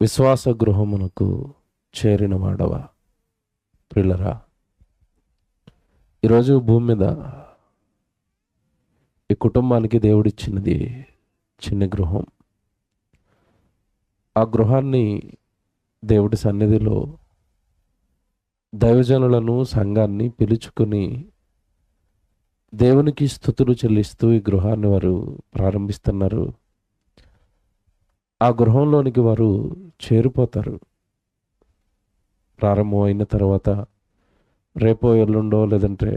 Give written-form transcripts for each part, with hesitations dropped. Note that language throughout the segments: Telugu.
విశ్వాస గృహమునకు చేరిన వాడవా ప్రియులరా. ఈరోజు భూమి మీద ఈ కుటుంబానికి దేవుడిచ్చినది చిన్న గృహం. ఆ గృహాన్ని దేవుడి సన్నిధిలో దైవజనులను సంఘాన్ని పిలుచుకుని దేవునికి స్తుతులు చెల్లిస్తూ ఈ గృహాన్ని వారు ప్రారంభిస్తున్నారు. ఆ గృహంలోనికి వారు చేరిపోతారు. ప్రారంభం అయిన తర్వాత రేపో ఎల్లుండో లేదంటే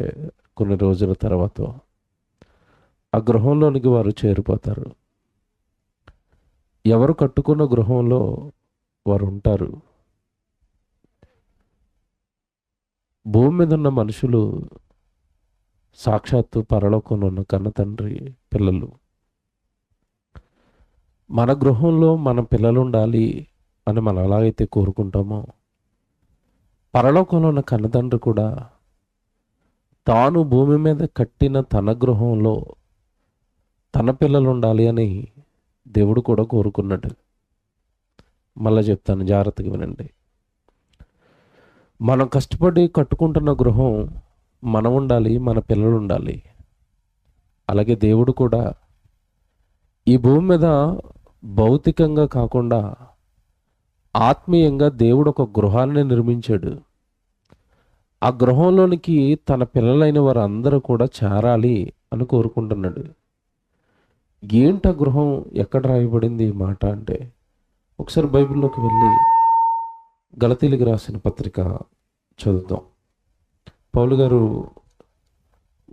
కొన్ని రోజుల తర్వాత ఆ గృహంలోనికి వారు చేరిపోతారు. ఎవరు కట్టుకున్న గృహంలో వారు ఉంటారు. భూమి మీద ఉన్న మనుషులు సాక్షాత్తు పరలోకంలో ఉన్న కన్న తండ్రి పిల్లలు. మన గృహంలో మన పిల్లలు ఉండాలి అని మనం ఎలాగైతే కోరుకుంటామో, పరలోకంలో ఉన్న కన్నతండ్రి కూడా తాను భూమి మీద కట్టిన తన గృహంలో తన పిల్లలు ఉండాలి అని దేవుడు కూడా కోరుకున్నాడు. మళ్ళా చెప్తాను, జాగ్రత్తగా వినండి. మనం కష్టపడి కట్టుకుంటున్న గృహం మనం ఉండాలి, మన పిల్లలు ఉండాలి. అలాగే దేవుడు కూడా ఈ భూమి మీద భౌతికంగా కాకుండా ఆత్మీయంగా దేవుడు ఒక గృహాన్ని నిర్మించాడు. ఆ గృహంలోనికి తన పిల్లలైన వారు అందరూ కూడా చేరాలి అని కోరుకుంటున్నాడు. ఏంట గృహం, ఎక్కడ రాయబడింది ఈ మాట అంటే, ఒకసారి బైబిల్లోకి వెళ్ళి గలతీలకు రాసిన పత్రిక చదువుతాం. పౌలు గారు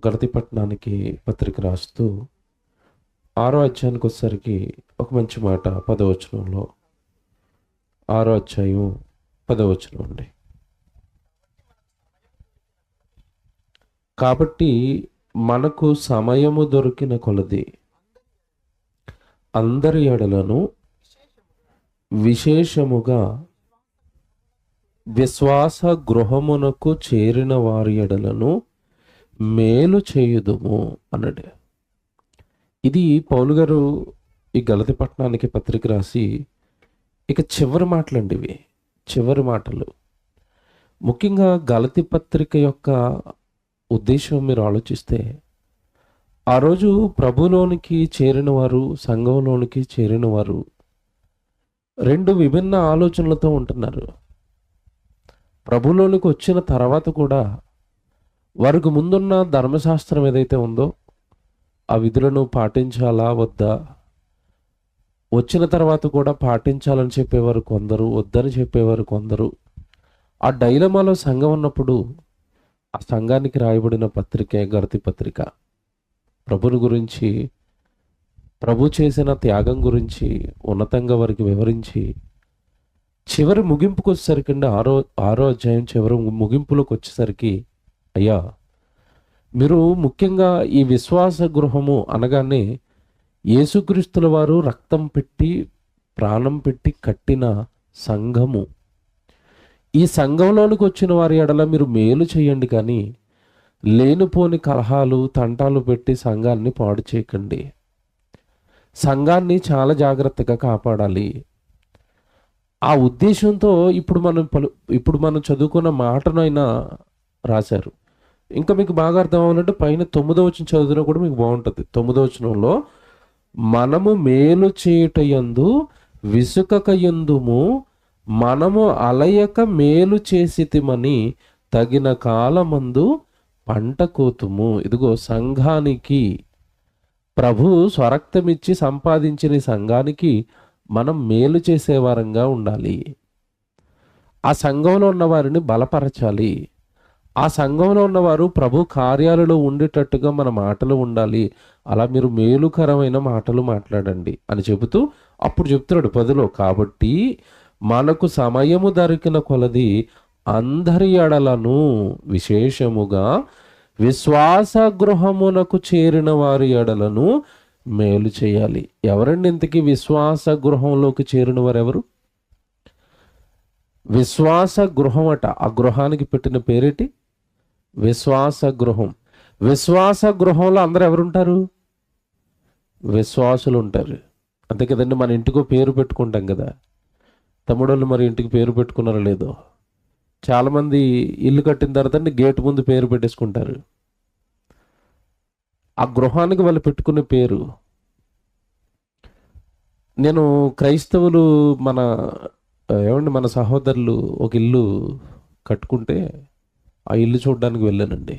గలతీ పట్టణానికి పత్రిక రాస్తూ 6వ అధ్యాయానికి వచ్చేసరికి ఒక మంచి మాట 10వ వచనంలో, 6వ అధ్యాయం 10వ వచనం అండి. కాబట్టి మనకు సమయము దొరికిన కొలది అందరి ఎడలను విశేషముగా విశ్వాస గృహమునకు చేరిన వారి ఎడలను మేలు చేయుదుము అన్నాడు. ఇది పౌలు గారు ఈ గలతీ పట్టణానికి పత్రిక రాసి ఇక చివరి మాటలండి ఇవి, చివరి మాటలు. ముఖ్యంగా గలతీ పత్రిక యొక్క ఉద్దేశం మీరు ఆలోచిస్తే, ఆ రోజు ప్రభులోనికి చేరిన వారు, సంఘంలోనికి చేరిన వారు రెండు విభిన్న ఆలోచనలతో ఉంటున్నారు. ప్రభులోనికి వచ్చిన తర్వాత కూడా వారికి ముందున్న ధర్మశాస్త్రం ఏదైతే ఉందో ఆ విధులను పాటించాలా వద్దా, వచ్చిన తర్వాత కూడా పాటించాలని చెప్పేవారు కొందరు, వద్దని చెప్పేవారు కొందరు. ఆ డైలమాలో సంఘం ఉన్నప్పుడు ఆ సంఘానికి రాయబడిన పత్రికే గలతీ పత్రిక. ప్రభుని గురించి, ప్రభు చేసిన త్యాగం గురించి ఉన్నతంగా వారికి వివరించి చివరి ముగింపుకు వచ్చేసరికి అండి, ఆరో అధ్యాయం చివరి ముగింపులోకి వచ్చేసరికి, అయ్యా మీరు ముఖ్యంగా ఈ విశ్వాస గృహము అనగానే యేసుక్రీస్తుల వారు రక్తం పెట్టి ప్రాణం పెట్టి కట్టిన సంఘము. ఈ సంఘంలోనికి వచ్చిన వారి ఎడల మీరు మేలు చేయండి, కానీ లేనిపోని కలహాలు తంటాలు పెట్టి సంఘాన్ని పాడు చేయకండి. సంఘాన్ని చాలా జాగ్రత్తగా కాపాడాలి. ఆ ఉద్దేశంతో ఇప్పుడు మనం చదువుకున్న మాటనైనా రాశారు. ఇంకా మీకు బాగా అర్థం అవ్వాలంటే పైన 9వ వచనం చదివినా కూడా మీకు బాగుంటుంది. 9వ వచనంలో, మనము మేలు చేయుటయందు విసుకకయందుము, మనము అలయక మేలు చేసితిమని తగిన కాలమందు పంట కోతుము. ఇదిగో సంఘానికి, ప్రభు స్వరక్తమిచ్చి సంపాదించిన సంఘానికి మనం మేలు చేసేవారంగా ఉండాలి. ఆ సంఘంలో ఉన్న వారిని బలపరచాలి. ఆ సంఘంలో ఉన్నవారు ప్రభు కార్యాలలో ఉండేటట్టుగా మన మాటలు ఉండాలి. అలా మీరు మేలుకరమైన మాటలు మాట్లాడండి అని చెబుతూ అప్పుడు చెప్తున్నాడు 10లో, కాబట్టి మనకు సమయము దొరికిన కొలది అందరి ఎడలను విశేషముగా విశ్వాస గృహమునకు చేరిన వారి ఎడలను మేలు చేయాలి. ఎవరండి ఇంతకీ విశ్వాస గృహంలోకి చేరిన వారు ఎవరు? విశ్వాస గృహం అట. ఆ గృహానికి పెట్టిన పేరేటి? విశ్వాస గృహం. విశ్వాస గృహంలో అందరూ ఎవరుంటారు? విశ్వాసులు ఉంటారు. అంతే కదండి. మన ఇంటికో పేరు పెట్టుకుంటాం కదా. తమ్ముడోళ్ళు మరి ఇంటికి పేరు పెట్టుకున్నారో లేదో. చాలామంది ఇల్లు కట్టిన తర్వాత గేట్ ముందు పేరు పెట్టేసుకుంటారు. ఆ గృహానికి వాళ్ళు పెట్టుకునే పేరు. నేను క్రైస్తవులు మన సహోదరులు ఒక ఇల్లు కట్టుకుంటే ఆ ఇల్లు చూడడానికి వెళ్ళానండి.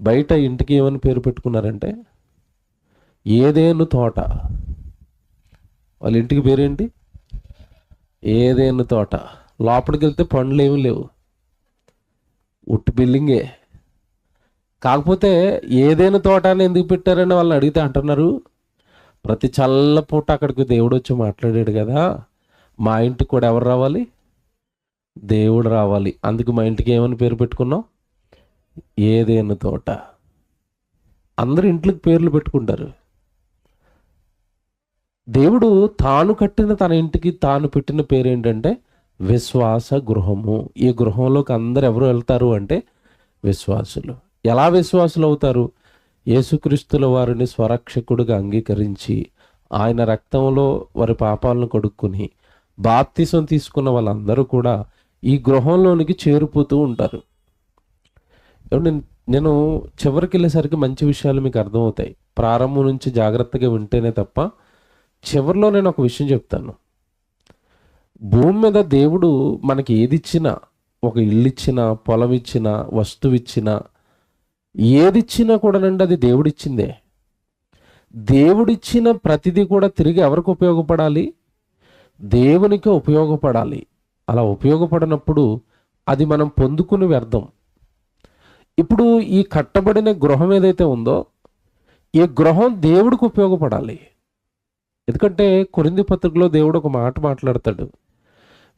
బయట ఇంటికి ఏమని పేరు పెట్టుకున్నారంటే ఏదేను తోట. వాళ్ళ ఇంటికి పేరేంటి? ఏదేను తోట. లోపలికి వెళ్తే పండ్లు ఏమీ లేవు, ఉట్టి బిల్డింగే. కాకపోతే ఏదేను తోట అని ఎందుకు పెట్టారని వాళ్ళని అడిగితే అంటున్నారు, ప్రతి చల్లపూట అక్కడికి దేవుడు వచ్చి మాట్లాడాడు కదా, మా ఇంటికి కూడా ఎవరు రావాలి? దేవుడు రావాలి. అందుకు మా ఇంటికి ఏమని పేరు పెట్టుకున్నాం? ఏదేను తోట. అందరు ఇంట్లోకి పేర్లు పెట్టుకుంటారు. దేవుడు తాను కట్టిన తన ఇంటికి తాను పెట్టిన పేరు ఏంటంటే విశ్వాస గృహము. ఈ గృహంలోకి అందరు ఎవరు వెళ్తారు అంటే విశ్వాసులు. ఎలా విశ్వాసులు అవుతారు? యేసుక్రీస్తుల వారిని స్వరక్షకుడిగా అంగీకరించి ఆయన రక్తంలో వారి పాపాలను కడుక్కుని బాప్తిసం తీసుకున్న వాళ్ళందరూ కూడా ఈ గృహంలోనికి చేరిపోతూ ఉంటారు. నేను చివరికి వెళ్ళేసరికి మంచి విషయాలు మీకు అర్థమవుతాయి. ప్రారంభం నుంచి జాగ్రత్తగా వింటేనే తప్ప. చివరిలో నేను ఒక విషయం చెప్తాను. భూమి మీద దేవుడు మనకి ఏది ఇచ్చినా, ఒక ఇల్లు ఇచ్చినా, పొలం ఇచ్చినా, వస్తువు ఇచ్చినా, ఏదిచ్చినా కూడానండి అది దేవుడిచ్చిందే. దేవుడిచ్చిన ప్రతిదీ కూడా తిరిగి ఎవరికి ఉపయోగపడాలి? దేవునికి ఉపయోగపడాలి. అలా ఉపయోగపడినప్పుడు అది మనం పొందుకుని వ్యర్థం. ఇప్పుడు ఈ కట్టబడిన గృహం ఏదైతే ఉందో ఈ గృహం దేవుడికి ఉపయోగపడాలి. ఎందుకంటే కొరింథీ పత్రికలో దేవుడు ఒక మాట మాట్లాడతాడు,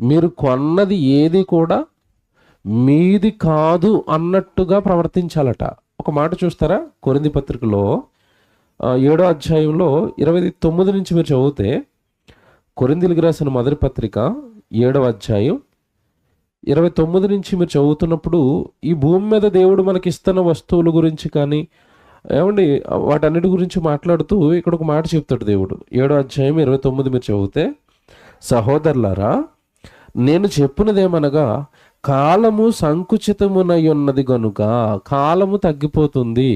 మీరు కొన్నది ఏది కూడా మీది కాదు అన్నట్టుగా ప్రవర్తించాలట. ఒక మాట చూస్తారా? కొరింథీ పత్రికలో 7వ అధ్యాయంలో 29 నుంచి మీరు చదివితే, కొరింథీలకు రాసిన మొదటి పత్రిక 7వ అధ్యాయం 29 నుంచి మీరు చదువుతున్నప్పుడు ఈ భూమి మీద దేవుడు మనకి ఇస్తున్న వస్తువుల గురించి కానీ వాటన్నిటి గురించి మాట్లాడుతూ ఇక్కడ ఒక మాట చెప్తాడు దేవుడు. 7వ అధ్యాయం 29 మీరు చదివితే, సహోదరులారా నేను చెప్పినదేమనగా కాలము సంకుచితమునై ఉన్నది గనుక, కాలము తగ్గిపోతుంది,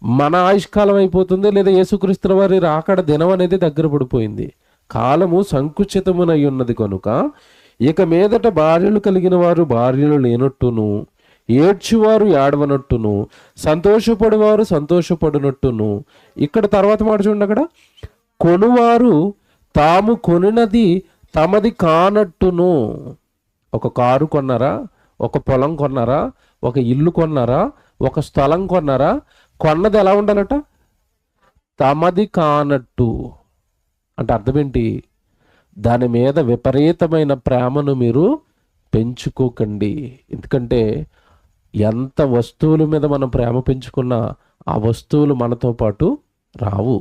మన ఆయుష్కాలం అయిపోతుంది, లేదా యేసుక్రీస్తుల వారి రాకడ దినం అనేది దగ్గర పడిపోయింది. కాలము సంకుచితమునై ఉన్నది కనుక ఇక మీదట భార్యలు కలిగిన వారు భార్యలు లేనట్టును, ఏడ్చువారు ఏడవనట్టును, సంతోషపడేవారు సంతోషపడినట్టును. ఇక్కడ తర్వాత మాట చూడండి, అక్కడ కొనువారు తాము కొనినది తమది కానట్టును. ఒక కారు కొన్నారా, ఒక పొలం కొన్నారా, ఒక ఇల్లు కొన్నారా, ఒక స్థలం కొన్నారా, కొన్నది ఎలా ఉండాలట? తమది కానట్టు. అంటే అర్థం ఏంటి? దాని మీద విపరీతమైన ప్రేమను మీరు పెంచుకోకండి. ఎందుకంటే ఎంత వస్తువుల మీద మనం ప్రేమ పెంచుకున్నా ఆ వస్తువులు మనతో పాటు రావు.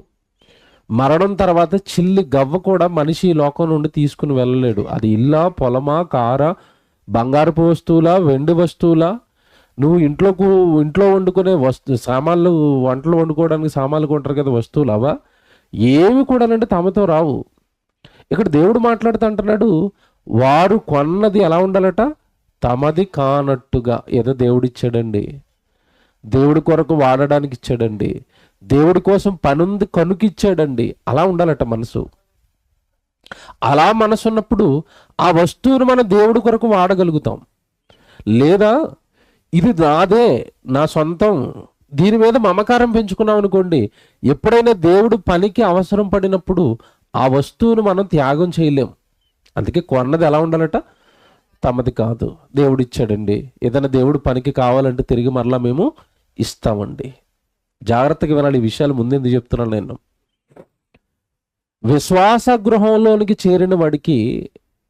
మరణం తర్వాత చిల్లి గవ్వ కూడా మనిషి ఈ లోకం నుండి తీసుకుని వెళ్ళలేడు. అది ఇల్లా, పొలమా, కారా, బంగారపు వస్తువులా, వెండి వస్తువులా, నువ్వు ఇంట్లో వండుకునే సామాన్లు, వంటలు వండుకోవడానికి సామాన్లు కొంటారు కదా, వస్తువులు అవా, ఏమి కూడానంటే తమతో రావు. ఇక్కడ దేవుడు మాట్లాడుతూ అంటున్నాడు, వారు కొన్నది ఎలా ఉండాలట? తమది కానట్టుగా. ఏదో దేవుడిచ్చాడండి, దేవుడి కొరకు వాడడానికి ఇచ్చాడండి, దేవుడి కోసం పనుంది కనుకిచ్చాడండి, అలా ఉండాలట మనసు. అలా మనసు ఉన్నప్పుడు ఆ వస్తువును మనం దేవుడి కొరకు వాడగలుగుతాం. లేదా ఇది నాదే, నా సొంతం, దీని మీద మమకారం పెంచుకున్నాం అనుకోండి, ఎప్పుడైనా దేవుడు పనికి అవసరం పడినప్పుడు ఆ వస్తువును మనం త్యాగం చేయలేం. అందుకే కొన్నది ఎలా ఉండాలట? తమది కాదు, దేవుడు ఇచ్చాడండి. ఏదైనా దేవుడు పనికి కావాలంటే తిరిగి మరలా మేము ఇస్తామండి. జాగ్రత్తగా వినాలి, ఈ విషయాలు ముందెందుకు చెప్తున్నాను నేను. విశ్వాస గృహంలోనికి చేరిన వాడికి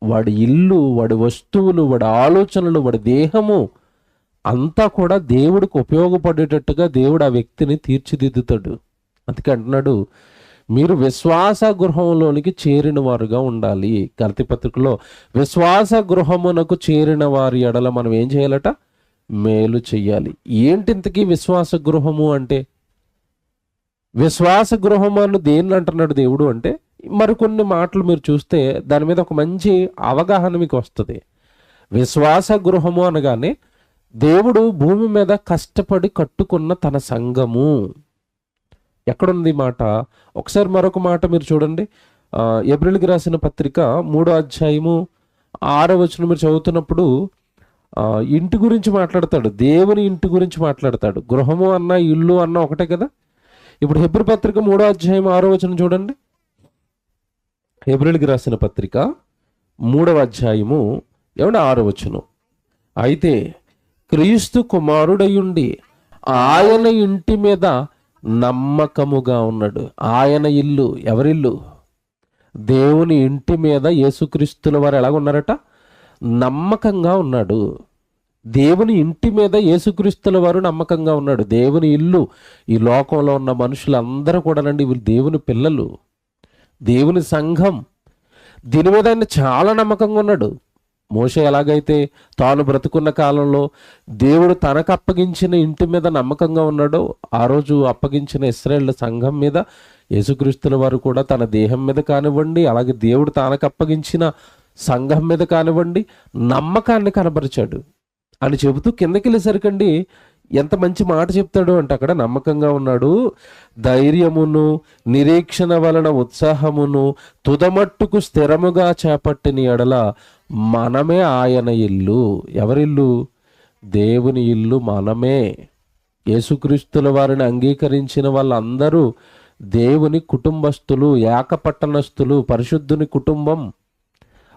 వాడి ఇల్లు, వాడి వస్తువులు, వాడి ఆలోచనలు, వాడి దేహము అంతా కూడా దేవుడికి ఉపయోగపడేటట్టుగా దేవుడు ఆ వ్యక్తిని తీర్చిదిద్దుతాడు. అందుకే అంటున్నాడు, మీరు విశ్వాస గృహంలోనికి చేరిన వారుగా ఉండాలి. గలతీ పత్రికలో విశ్వాస గృహమునకు చేరిన వారి ఎడల మనం ఏం చేయాలట? మేలు చెయ్యాలి. ఏంటి ఇంతకీ విశ్వాస గృహము అంటే? విశ్వాస గృహము అని దేన్ని అంటున్నాడు దేవుడు అంటే, మరికొన్ని మాటలు మీరు చూస్తే దాని మీద ఒక మంచి అవగాహన మీకు వస్తుంది. విశ్వాస గృహము అనగానే దేవుడు భూమి మీద కష్టపడి కట్టుకున్న తన సంఘము. ఎక్కడుంది ఈ మాట? ఒకసారి మరొక మాట మీరు చూడండి. ఎబ్రిల్కి రాసిన పత్రిక 3వ అధ్యాయము 6వ వచనం మీరు చదువుతున్నప్పుడు ఇంటి గురించి మాట్లాడతాడు. దేవుని ఇంటి గురించి మాట్లాడతాడు. గృహము అన్న ఇల్లు అన్న ఒకటే కదా. ఇప్పుడు హెబ్రీ పత్రిక 3వ అధ్యాయం 6వ వచనం చూడండి. ఎబ్రిల్కి రాసిన పత్రిక 3వ అధ్యాయము 6వ వచనం. అయితే క్రీస్తు కుమారుడయుండి ఆయన ఇంటి మీద నమ్మకముగా ఉన్నాడు. ఆయన ఇల్లు, ఎవరిల్లు? దేవుని ఇంటి మీద యేసుక్రీస్తుల వారు ఎలాగ ఉన్నారట? నమ్మకంగా ఉన్నాడు. దేవుని ఇంటి మీద యేసుక్రీస్తుల వారు నమ్మకంగా ఉన్నాడు. దేవుని ఇల్లు, ఈ లోకంలో ఉన్న మనుషులందరూ కూడానండి వీళ్ళు దేవుని పిల్లలు, దేవుని సంఘం. దీని మీద ఆయన చాలా నమ్మకంగా ఉన్నాడు. మోషే ఎలాగైతే తాను బ్రతుకున్న కాలంలో దేవుడు తనకు అప్పగించిన ఇంటి మీద నమ్మకంగా ఉన్నాడో, ఆ రోజు అప్పగించిన ఇశ్రాయేలు సంఘం మీద యేసుక్రీస్తుల వారు కూడా తన దేహం మీద కానివ్వండి, అలాగే దేవుడు తనకు అప్పగించిన సంఘం మీద కానివ్వండి నమ్మకాన్ని కనబరిచాడు అని చెబుతూ కిందకి వెళ్ళేసరికండి ఎంత మంచి మాట చెప్తాడు అంటే, అక్కడ నమ్మకంగా ఉన్నాడు, ధైర్యమును నిరీక్షణ వలన ఉత్సాహమును తుదమట్టుకు స్థిరముగా చేపట్టిన ఎడల మనమే ఆయన ఇల్లు. ఎవరిల్లు? దేవుని ఇల్లు మనమే. యేసుక్రీస్తుల వారిని అంగీకరించిన వాళ్ళందరూ దేవుని కుటుంబస్తులు, ఏకపట్టణస్తులు, పరిశుద్ధుని కుటుంబం.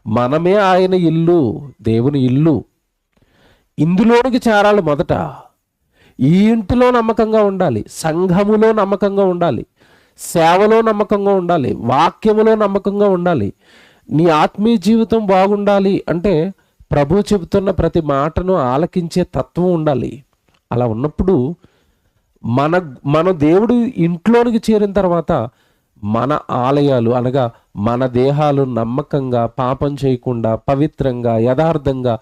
మనమే ఆయన ఇల్లు, దేవుని ఇల్లు. ఇందులోనికి చేరాలి. మొదట ఈ ఇంటిలో నమ్మకంగా ఉండాలి, సంఘములో నమ్మకంగా ఉండాలి, సేవలో నమ్మకంగా ఉండాలి, వాక్యములో నమ్మకంగా ఉండాలి. నీ ఆత్మీయ జీవితం బాగుండాలి అంటే ప్రభు చెబుతున్న ప్రతి మాటను ఆలకించే తత్వం ఉండాలి. అలా ఉన్నప్పుడు మన దేవుడు ఇంట్లోనికి చేరిన తర్వాత మన ఆలయాలు అనగా మన దేహాలు నమ్మకంగా, పాపం చేయకుండా, పవిత్రంగా, యథార్థంగా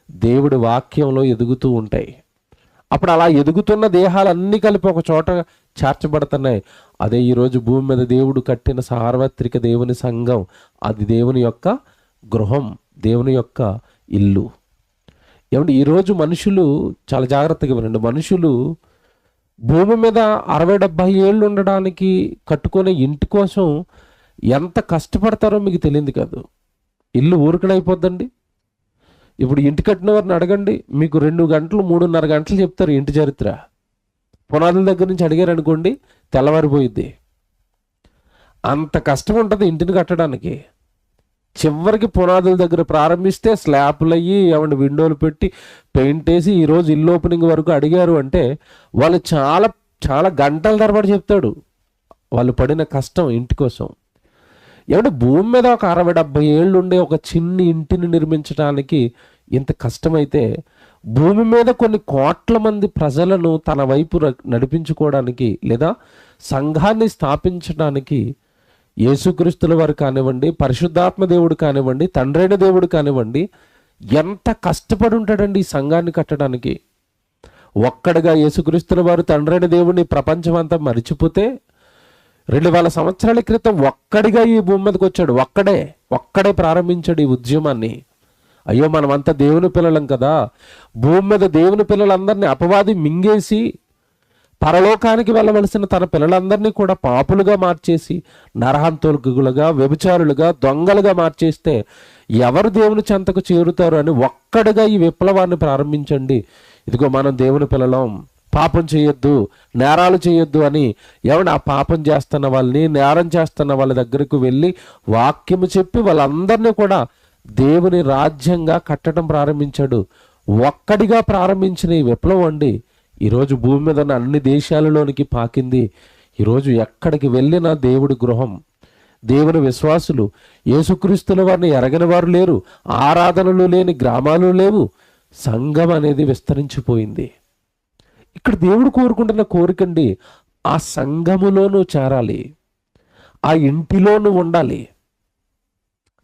దేవుడి వాక్యంలో ఎదుగుతూ ఉంటాయి. అప్పుడు అలా ఎదుగుతున్న దేహాలన్నీ కలిపి ఒక చోట చేర్చబడుతున్నాయి. అదే ఈరోజు భూమి మీద దేవుడు కట్టిన సార్వత్రిక దేవుని సంఘం. అది దేవుని యొక్క గృహం, దేవుని యొక్క ఇల్లు. ఏమంటే ఈరోజు మనుషులు చాలా జాగ్రత్తగా వినండి. మనుషులు భూమి మీద 60-70 ఏళ్ళు ఉండడానికి కట్టుకునే ఇంటి కోసం ఎంత కష్టపడతారో మీకు తెలియదు కాదు. ఇల్లు ఊరికనైపోద్దండి. ఇప్పుడు ఇంటి కట్టిన వారిని అడగండి, మీకు 2 గంటలు 3.5 గంటలు చెప్తారు ఇంటి చరిత్ర. పునాదుల దగ్గర నుంచి అడిగారు అనుకోండి, తెల్లవారిపోయిద్ది. అంత కష్టం ఉంటుంది ఇంటిని కట్టడానికి. చివరికి పునాదుల దగ్గర ప్రారంభిస్తే స్లాబ్లు అయ్యి ఏమంటే విండోలు పెట్టి పెయింట్ వేసి ఈరోజు ఇల్లు ఓపెనింగ్ వరకు అడిగారు అంటే వాళ్ళు చాలా చాలా గంటల తరబడి చెప్తాడు వాళ్ళు పడిన కష్టం ఇంటి కోసం. ఏమంటే భూమి మీద ఒక 60-70 ఏళ్ళు ఉండే ఒక చిన్ని ఇంటిని నిర్మించడానికి ఇంత కష్టమైతే, భూమి మీద కొన్ని కోట్ల మంది ప్రజలను తన వైపు నడిపించుకోవడానికి లేదా సంఘాన్ని స్థాపించడానికి యేసుక్రీస్తుల వారు కానివ్వండి, పరిశుద్ధాత్మ దేవుడు కానివ్వండి, తండ్రైన దేవుడు కానివ్వండి, ఎంత కష్టపడి ఉంటాడండి ఈ సంఘాన్ని కట్టడానికి. ఒక్కడిగా యేసుక్రీస్తుల వారు తండ్రైన దేవుడిని ప్రపంచం అంతా మరిచిపోతే 2000 సంవత్సరాల క్రితం ఒక్కడిగా ఈ భూమి మీదకి వచ్చాడు. ఒక్కడే ప్రారంభించాడు ఈ ఉద్యమాన్ని. అయ్యో మనమంతా దేవుని పిల్లలం కదా, భూమి మీద దేవుని పిల్లలందరినీ అపవాది మింగేసి పరలోకానికి వెళ్ళవలసిన తన పిల్లలందరినీ కూడా పాపులుగా మార్చేసి నరహంతకులుగా, వ్యభిచారులుగా, దొంగలుగా మార్చేస్తే ఎవరు దేవుని చెంతకు చేరుతారు అని ఒక్కడిగా ఈ విప్లవాన్ని ప్రారంభించండి. ఇదిగో మనం దేవుని పిల్లలం, పాపం చేయొద్దు, నేరాలు చేయొద్దు అని ఏమన్నా ఆ పాపం చేస్తున్న వాళ్ళని, నేరం చేస్తున్న వాళ్ళ దగ్గరకు వెళ్ళి వాక్యము చెప్పి వాళ్ళందరినీ కూడా దేవుని రాజ్యంగా కట్టడం ప్రారంభించాడు. ఒక్కడిగా ప్రారంభించిన ఈ విప్లవం అండి ఈరోజు భూమి మీద ఉన్న అన్ని దేశాలలోనికి పాకింది. ఈరోజు ఎక్కడికి వెళ్ళినా దేవుడి గృహం, దేవుని విశ్వాసులు, యేసుక్రీస్తుల వారిని ఎరగని వారు లేరు, ఆరాధనలు లేని గ్రామాలు లేవు. సంఘం అనేది విస్తరించిపోయింది. ఇక్కడ దేవుడు కోరుకుంటున్న కోరికండి, ఆ సంఘములోనూ చేరాలి, ఆ ఇంటిలోనూ ఉండాలి.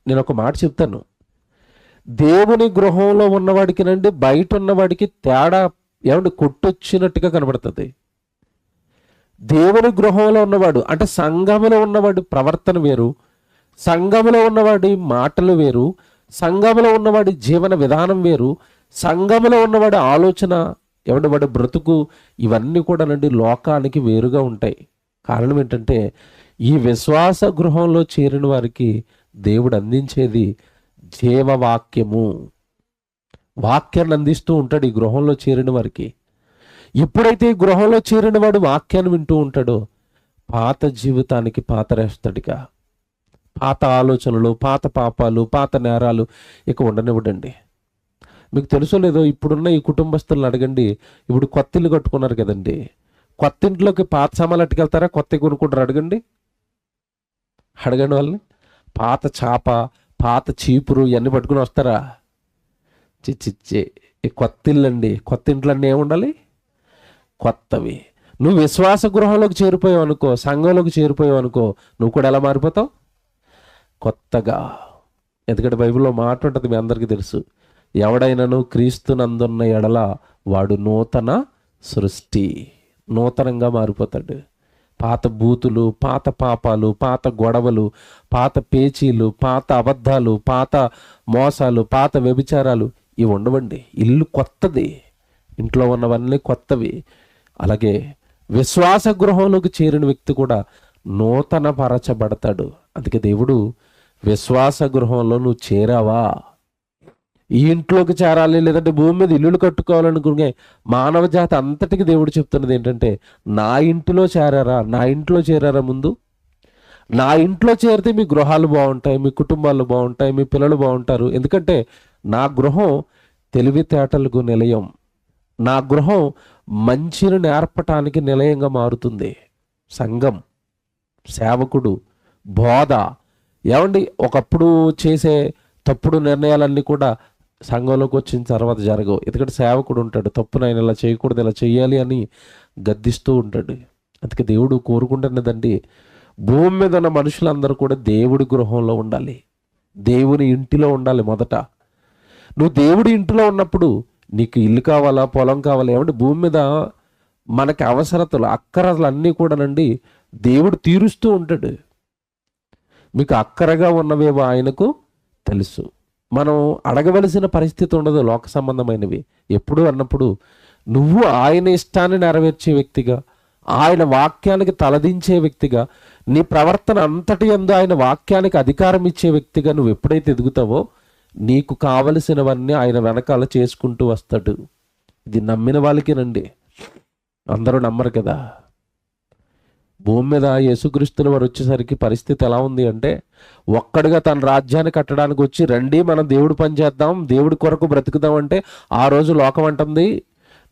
నేను ఒక మాట చెప్తాను, దేవుని గృహంలో ఉన్నవాడికి నండి బయట ఉన్నవాడికి తేడా ఏమంటే కొట్టొచ్చినట్టుగా కనబడుతుంది. దేవుని గృహంలో ఉన్నవాడు అంటే సంఘములో ఉన్నవాడి ప్రవర్తన వేరు, సంఘములో ఉన్నవాడి మాటలు వేరు, సంఘములో ఉన్నవాడి జీవన విధానం వేరు, సంఘములో ఉన్నవాడి ఆలోచన, వాడి బ్రతుకు, ఇవన్నీ కూడా లోకానికి వేరుగా ఉంటాయి. కారణం ఏంటంటే ఈ విశ్వాస గృహంలో చేరిన వారికి దేవుడు అందించేది జీవవాక్యము. వాక్యాన్ని అందిస్తూ ఉంటాడు ఈ గృహంలో చేరిన వారికి. ఎప్పుడైతే ఈ గృహంలో చేరిన వాడు వాక్యాన్ని వింటూ ఉంటాడో పాత జీవితానికి పాతరేస్తాడుగా. పాత ఆలోచనలు, పాత పాపాలు, పాత నేరాలు ఇక ఉండనివ్వడండి. మీకు తెలుసో లేదో, ఇప్పుడున్న ఈ కుటుంబస్తులను అడగండి. ఇప్పుడు కొత్త ఇల్లు కట్టుకున్నారు కదండి, కొత్త ఇంట్లోకి పాత సామాన్లు అట్టుకెళ్తారా, కొత్త కొనుక్కుంటారు? అడగండి వాళ్ళని. పాత చాప, పాత చీపురు ఇవన్నీ పట్టుకుని వస్తారా? చిచ్చిచ్చే, ఈ కొత్త ఇల్లు అండి. కొత్త ఇంట్లో అన్నీ ఏముండాలి? కొత్తవి. నువ్వు విశ్వాస గృహంలోకి చేరిపోయావు అనుకో, సంఘంలోకి చేరిపోయావు అనుకో, నువ్వు కూడా ఎలా మారిపోతావు? కొత్తగా. ఎందుకంటే బైబిల్లో మాట ఉంటుంది, మీ అందరికీ తెలుసు, ఎవడైనాను క్రీస్తునందున్న ఎడల వాడు నూతన సృష్టి. నూతనంగా మారిపోతాడు. పాత బూతులు, పాత పాపాలు, పాత గొడవలు, పాత పేచీలు, పాత అబద్ధాలు, పాత మోసాలు, పాత వ్యభిచారాలు ఇవి ఉండవండి. ఇల్లు కొత్తది, ఇంట్లో ఉన్నవన్నీ కొత్తవి. అలాగే విశ్వాస గృహంలోకి చేరిన వ్యక్తి కూడా నూతన పరచబడతాడు. అందుకే దేవుడు విశ్వాస గృహంలో నువ్వు చేరావా, ఈ ఇంట్లోకి చేరాలి, లేదంటే భూమి మీద ఇల్లులు కట్టుకోవాలనుకునే మానవ జాతి అంతటికి దేవుడు చెప్తున్నది ఏంటంటే, నా ఇంటిలో చేరారా, నా ఇంట్లో చేరారా. ముందు నా ఇంట్లో చేరితే మీ గృహాలు బాగుంటాయి, మీ కుటుంబాలు బాగుంటాయి, మీ పిల్లలు బాగుంటారు. ఎందుకంటే నా గృహం తెలివితేటలకు నిలయం, నా గృహం మంచిని నేర్పటానికి నిలయంగా మారుతుంది. సంఘం, సేవకుడు, బోధ. ఒకప్పుడు చేసే తప్పుడు నిర్ణయాలన్నీ కూడా సంఘంలోకి వచ్చిన తర్వాత జరగవు. ఎందుకంటే సేవకుడు ఉంటాడు, తప్పునైనా ఇలా చేయకూడదు, ఇలా చేయాలి అని గద్దిస్తూ ఉంటాడు. అందుకే దేవుడు కోరుకుంటున్నదండి, భూమి మీద ఉన్న మనుషులందరూ కూడా దేవుడి గృహంలో ఉండాలి, దేవుని ఇంటిలో ఉండాలి. మొదట నువ్వు దేవుడి ఇంటిలో ఉన్నప్పుడు నీకు ఇల్లు కావాలా, పొలం కావాలా, భూమి మీద మనకి అవసరతలు, అక్కరలు అన్నీ కూడానండి దేవుడు తీరుస్తూ ఉంటాడు. మీకు అక్కరగా ఉన్నవేవో ఆయనకు తెలుసు. మనం అడగవలసిన పరిస్థితి ఉండదు లోక సంబంధమైనవి. ఎప్పుడు అన్నప్పుడు నువ్వు ఆయన ఇష్టాన్ని నెరవేర్చే వ్యక్తిగా, ఆయన వాక్యానికి తలదించే వ్యక్తిగా, నీ ప్రవర్తన అంతటి యందు ఆయన వాక్యానికి అధికారం ఇచ్చే వ్యక్తిగా నువ్వు ఎప్పుడైతే ఎదుగుతావో నీకు కావలసినవన్నీ ఆయన వెనకాల చేసుకుంటూ వస్తాడు. ఇది నమ్మిన వాళ్ళకేనండి, అందరూ నమ్మరు కదా. భూమి మీద యేసుక్రీస్తుల వారు వచ్చేసరికి పరిస్థితి ఎలా ఉంది అంటే, ఒక్కడిగా తన రాజ్యాన్ని కట్టడానికి వచ్చి, రండి మనం దేవుడు పని చేద్దాం, దేవుడి కొరకు బ్రతుకుదాం అంటే, ఆ రోజు లోకం అంటుంది,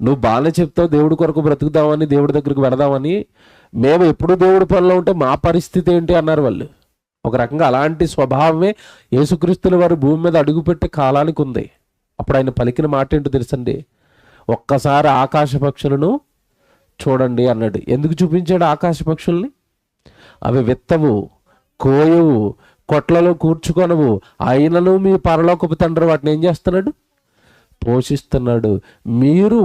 నువ్వు బాగానే చెప్తావు దేవుడి కొరకు బ్రతుకుదామని, దేవుడి దగ్గరికి వెళదామని, మేము ఎప్పుడు దేవుడి పనిలో ఉంటే మా పరిస్థితి ఏంటి అన్నారు వాళ్ళు. ఒక రకంగా అలాంటి స్వభావమే యేసుక్రీస్తుల వారు భూమి మీద అడుగుపెట్టే కాలానికి ఉంది. అప్పుడు ఆయన పలికిన మాట ఏంటో తెలుసండి, ఒక్కసారి ఆకాశ పక్షులను చూడండి అన్నాడు. ఎందుకు చూపించాడు ఆకాశ పక్షుల్ని? అవి విత్తవు, కోయవు, కొట్లలో కూర్చుకొనవు, అయినను మీ పరలోకపు తండ్రి వాటిని ఏం చేస్తున్నాడు? పోషిస్తున్నాడు. మీరు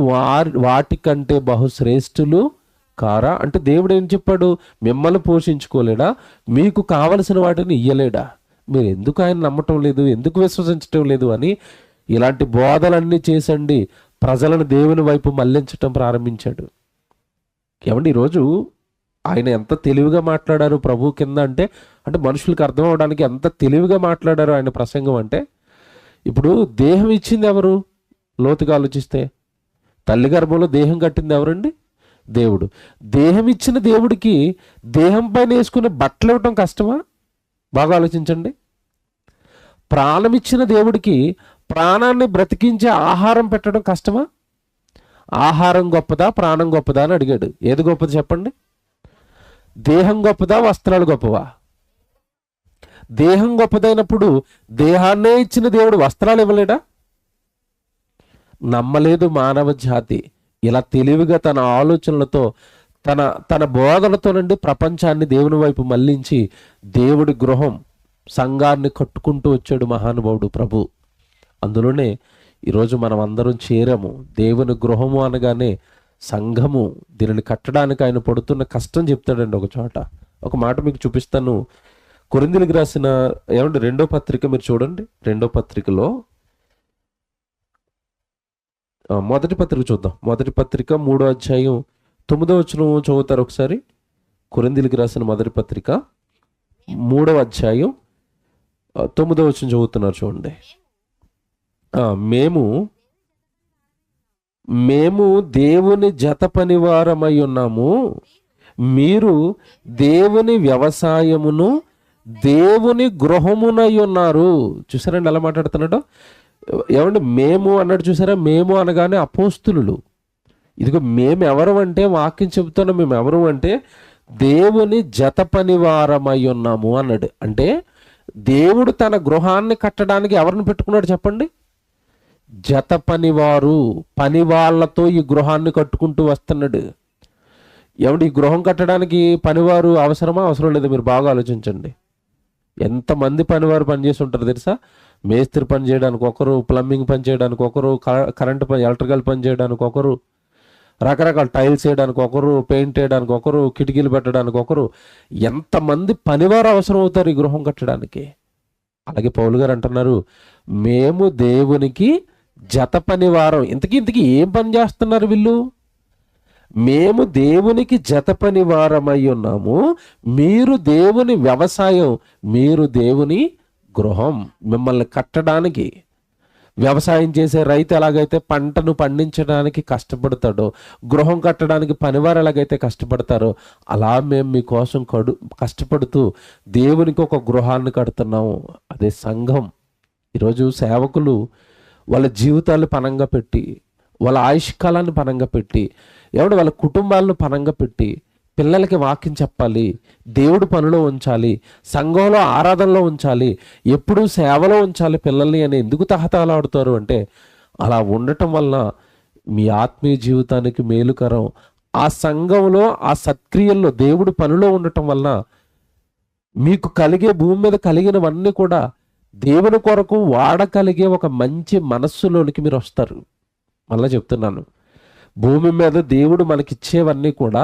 వాటికంటే బహుశ్రేష్ఠులు కారా? అంటే దేవుడు ఏం చెప్పాడు? మిమ్మల్ని పోషించుకోలేడా? మీకు కావలసిన వాటిని ఇయ్యలేడా? మీరు ఎందుకు ఆయన నమ్మటం లేదు, ఎందుకు విశ్వసించటం లేదు అని ఇలాంటి బోధలన్నీ చేసండి ప్రజలను దేవుని వైపు మళ్లించటం ప్రారంభించాడు. ఈరోజు ఆయన ఎంత తెలివిగా మాట్లాడారు ప్రభు కింద అంటే మనుషులకు అర్థం అవడానికి ఎంత తెలివిగా మాట్లాడారు ఆయన ప్రసంగం అంటే, ఇప్పుడు దేహం ఇచ్చింది ఎవరు? లోతుగా ఆలోచిస్తే తల్లి గర్భంలో దేహం కట్టింది ఎవరండి? దేవుడు. దేహం ఇచ్చిన దేవుడికి దేహం పైన వేసుకునే బట్టలు ఇవ్వటం కష్టమా? బాగా ఆలోచించండి. ప్రాణం ఇచ్చిన దేవుడికి ప్రాణాన్ని బ్రతికించే ఆహారం పెట్టడం కష్టమా? ఆహారం గొప్పదా, ప్రాణం గొప్పదా అని అడిగాడు. ఏది గొప్పది చెప్పండి? దేహం గొప్పదా, వస్త్రాలు గొప్పవా? దేహం గొప్పదైనప్పుడు దేహాన్నే ఇచ్చిన దేవుడు వస్త్రాలు ఇవ్వలేడా? నమ్మలేదు మానవ జాతి. ఇలా తెలివిగా తన ఆలోచనలతో తన బోధనతో నుండి ప్రపంచాన్ని దేవుని వైపు మళ్లించి దేవుడి గృహం, సంఘాన్ని కట్టుకుంటూ వచ్చాడు మహానుభావుడు ప్రభు. అందులోనే ఈరోజు మనం అందరం చేరాము. దేవుని గృహము అనగానే సంఘము, దీనిని కట్టడానికి ఆయన పడుతున్న కష్టం చెప్తాడండి ఒక చోట. ఒక మాట మీకు చూపిస్తాను. కొరింథీయులకు రాసిన రెండో పత్రిక మీరు చూడండి. రెండో పత్రికలో మొదటి పత్రిక చూద్దాం. మొదటి పత్రిక 3వ అధ్యాయం 9వ వచనం చదువుతారు ఒకసారి. కొరింథీయులకు రాసిన మొదటి పత్రిక 3వ అధ్యాయం 9వ వచనం చదువుతున్నారు చూడండి. మేము దేవుని జత పనివారమై ఉన్నాము, మీరు దేవుని వ్యవసాయమును దేవుని గృహమునై ఉన్నారు. చూసారండి ఎలా మాట్లాడుతున్నాడు. మేము అన్నాడు చూసారా. మేము అనగానే అపోస్తులు. ఇదిగో మేము ఎవరు అంటే, వాక్యం చెబుతున్నా, మేము ఎవరు అంటే దేవుని జత పనివారమై ఉన్నాము అన్నాడు. అంటే దేవుడు తన గృహాన్ని కట్టడానికి ఎవరిని పెట్టుకున్నాడు చెప్పండి? జత పనివారు, పని వాళ్ళతో ఈ గృహాన్ని కట్టుకుంటూ వస్తున్నాడు. ఈ గృహం కట్టడానికి పనివారు అవసరమా అవసరం లేదా? మీరు బాగా ఆలోచించండి. ఎంతమంది పనివారు పనిచేసి ఉంటారు తెలుసా? మేస్త్రి పని చేయడానికి ఒకరు, ప్లంబింగ్ పని చేయడానికి ఒకరు, కరెంటు పని, ఎలక్ట్రికల్ పని చేయడానికి ఒకరు, రకరకాల టైల్స్ వేయడానికి ఒకరు, పెయింట్ వేయడానికి ఒకరు, కిటికీలు పెట్టడానికి ఒకరు. ఎంతమంది పనివారు అవసరం అవుతారు ఈ గృహం కట్టడానికి. అలాగే పౌలు గారు అంటున్నారు, మేము దేవునికి జత పనివారం. ఇంతకీ ఏం పని చేస్తున్నారు వీళ్ళు? మేము దేవునికి జత పనివారమై ఉన్నాము, మీరు దేవుని వ్యవసాయం, మీరు దేవుని గృహం. మిమ్మల్ని కట్టడానికి, వ్యవసాయం చేసే రైతు ఎలాగైతే పంటను పండించడానికి కష్టపడతాడో, గృహం కట్టడానికి పనివారు ఎలాగైతే కష్టపడతారో, అలా మేము మీకోసం కష్టపడుతూ దేవునికి ఒక గృహాన్ని కడుతున్నాము. అదే సంఘం. ఈరోజు సేవకులు వాళ్ళ జీవితాలు పనంగా పెట్టి, వాళ్ళ ఆయుష్కాలాన్ని పనంగా పెట్టి, వాళ్ళ కుటుంబాలను పనంగా పెట్టి పిల్లలకి వాక్యం చెప్పాలి, దేవుడు పనిలో ఉంచాలి, సంఘంలో ఆరాధనలో ఉంచాలి, ఎప్పుడూ సేవలో ఉంచాలి పిల్లల్ని అని ఎందుకు తహతలాడుతారు అంటే, అలా ఉండటం వల్ల మీ ఆత్మీయ జీవితానికి మేలుకరం. ఆ సంఘంలో, ఆ సత్క్రియల్లో దేవుడు పనిలో ఉండటం వలన మీకు కలిగే, భూమి మీద కలిగినవన్నీ కూడా దేవుని కొరకు వాడగలిగే ఒక మంచి మనస్సులోనికి మీరు వస్తారు. మళ్ళీ చెప్తున్నాను, భూమి మీద దేవుడు మనకిచ్చేవన్నీ కూడా